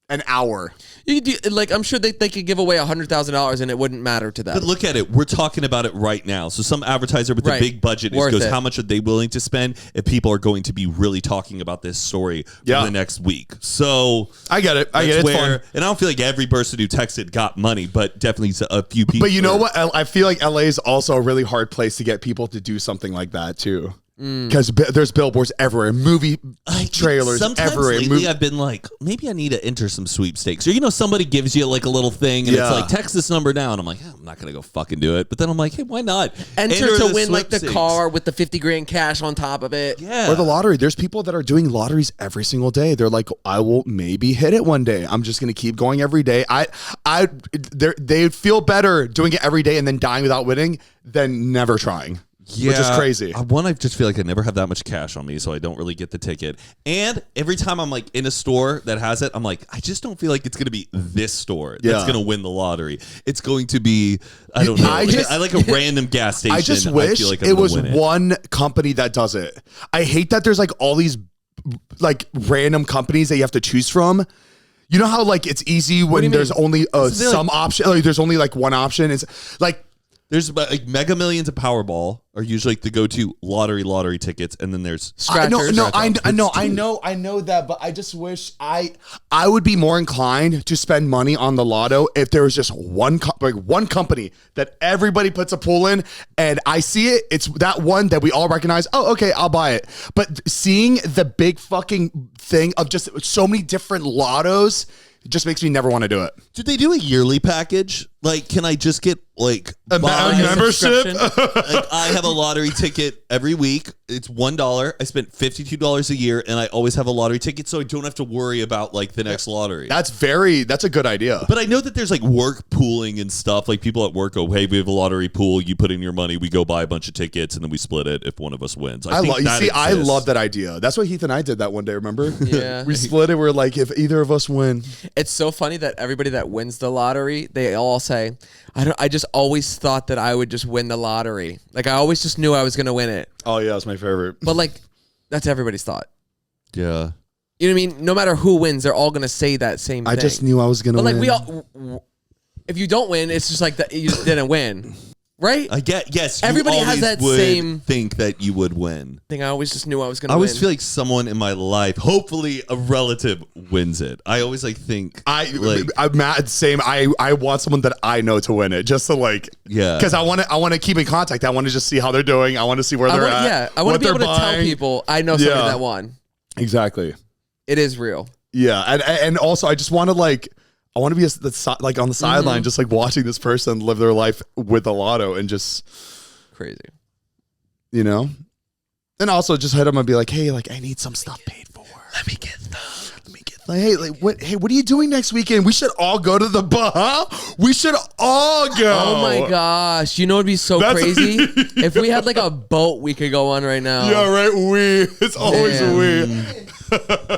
an hour? You could do, like, I'm sure they could give away $100,000 and it wouldn't matter to them. but look at it. We're talking about it right now. So some advertiser with Right. a big budget Worth goes, it. how much are they willing to spend if people are going to be really talking about this story for Yeah. the next week? So I get it. that's It's where, fun. and I don't feel like every person who texted got money, but definitely a few people. But you know what? I feel like LA is also a really hard place to get people to do something like that too. Because there's billboards everywhere, movie trailers Sometimes everywhere. lately I've been like, maybe I need to enter some sweepstakes. Or, somebody gives you like a little thing and Yeah. it's like, text this number down. I'm like, I'm not going to go fucking do it. But then I'm like, hey, why not? Enter to win like the sweepstakes. car with the 50 grand cash on top of it. Yeah. Or the lottery. There's people that are doing lotteries every single day. They're like, I will maybe hit it one day. I'm just going to keep going every day. They feel better doing it every day and then dying without winning than never trying. Which is crazy. I just feel like I never have that much cash on me, so I don't really get the ticket. And every time I'm like in a store that has it, I'm like, I just don't feel like it's going to be this store that's Yeah. going to win the lottery. It's going to be, I don't know. I like a random gas station. I just wish feel like I'm it gonna was win one company that does it. I hate that there's like all these like random companies that you have to choose from. You know how like it's easy when there's only some option. Like, there's only like one option. It's like there's like Mega Millions and Powerball are usually like the go-to lottery tickets, and then there's I know Scratchers. I know that, but I just wish I would be more inclined to spend money on the lotto if there was just one company that everybody puts a pool in, and I see it. It's that one that we all recognize. Oh, okay, I'll buy it. But seeing the big fucking thing of just so many different lottos, it just makes me never want to do it. Did they do a yearly package? Like, can I just get like A membership? Like, I have a lottery ticket every week. It's $1. I spent $52 a year, and I always have a lottery ticket, so I don't have to worry about like the next lottery. That's a good idea. But I know that there's like work pooling and stuff. Like people at work go, "Hey, we have a lottery pool. You put in your money. We go buy a bunch of tickets, and then we split it if one of us wins." I love that idea. That's what Heath and I did that one day. Remember? Yeah. We split it. We're like, if either of us win. It's so funny that everybody that wins the lottery, they all say, I just always thought that I would just win the lottery. Like I always just knew I was going to win it. Oh yeah, that's my favorite. But like, that's everybody's thought. Yeah. You know what I mean? No matter who wins, they're all going to say that same thing. I just knew I was going to But win. like we all, if you don't win, it's just like that you just didn't win. Right? Yes. Everybody you has that would same think that you would win. thing. I always just knew I was going to I win. always feel like someone in my life, hopefully a relative, wins it. I always think I'm mad. Same. I want someone that I know to win it, just to because I want to keep in contact. I want to just see how they're doing. I want to see where they're at. Yeah, I want to be able to tell people I know somebody that won. Exactly. It is real. Yeah, and also I just want to I want to be on the sideline, just watching this person live their life with the lotto and just crazy, And also just hit them and be like, hey, I need some stuff paid for. Let me get what are you doing next weekend? We should all go to the bar. We should all go. Oh my gosh, it'd be so crazy if we had a boat we could go on right now. Yeah, right. It's always we.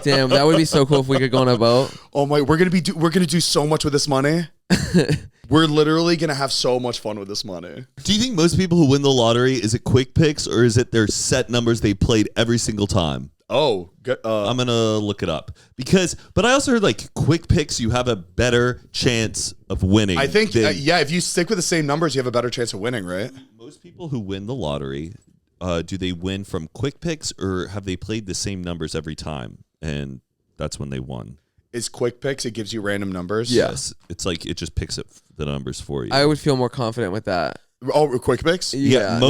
Damn, that would be so cool if we could go on a boat. Oh my, we're gonna do so much with this money. We're literally gonna have so much fun with this money. Do you think most people who win the lottery, is it quick picks or is it their set numbers they played every single time? Oh, I'm gonna look it up but I also heard quick picks, you have a better chance of winning. I think if you stick with the same numbers, you have a better chance of winning, right? Most people who win the lottery, do they win from quick picks or have they played the same numbers every time and that's when they won? Is quick picks? It gives you random numbers. Yes, it's it just picks up the numbers for you. I would feel more confident with that. Oh, quick picks? Yeah.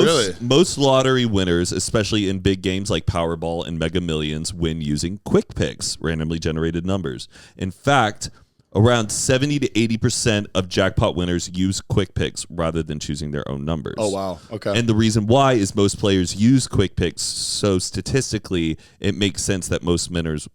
Most lottery winners, especially in big games like Powerball and Mega Millions, win using quick picks, randomly generated numbers. In fact, around 70 to 80% of jackpot winners use quick picks rather than choosing their own numbers. Oh, wow. Okay. And the reason why is most players use quick picks, so statistically, it makes sense that most winners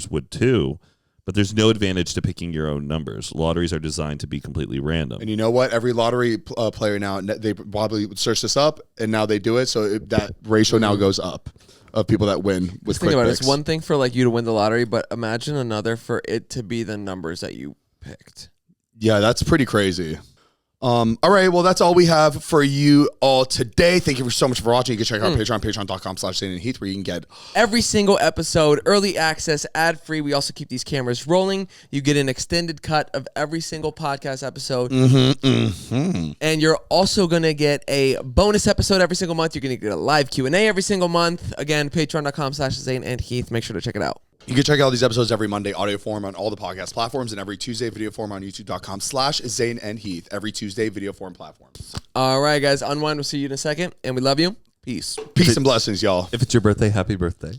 would too. But there's no advantage to picking your own numbers. Lotteries are designed to be completely random. And you know what? Every lottery player now, they probably search this up, and now they do it. So that ratio now goes up of people that win with quick picks. It's one thing for you to win the lottery, but imagine another for it to be the numbers that you picked. Yeah, that's pretty crazy. All right, well, that's all we have for you all today. Thank you so much for watching. You can check out Patreon, patreon.com/Zane and Heath, where you can get every single episode, early access, ad-free. We also keep these cameras rolling. You get an extended cut of every single podcast episode. And you're also going to get a bonus episode every single month. You're going to get a live Q&A every single month. Again, patreon.com/Zane and Heath. Make sure to check it out. You can check out these episodes every Monday, audio form on all the podcast platforms, and every Tuesday, video form on youtube.com/Zane and Heath. Every Tuesday, video form platforms. All right, guys. Unwind. We'll see you in a second. And we love you. Peace. Peace and blessings, y'all. If it's your birthday, happy birthday.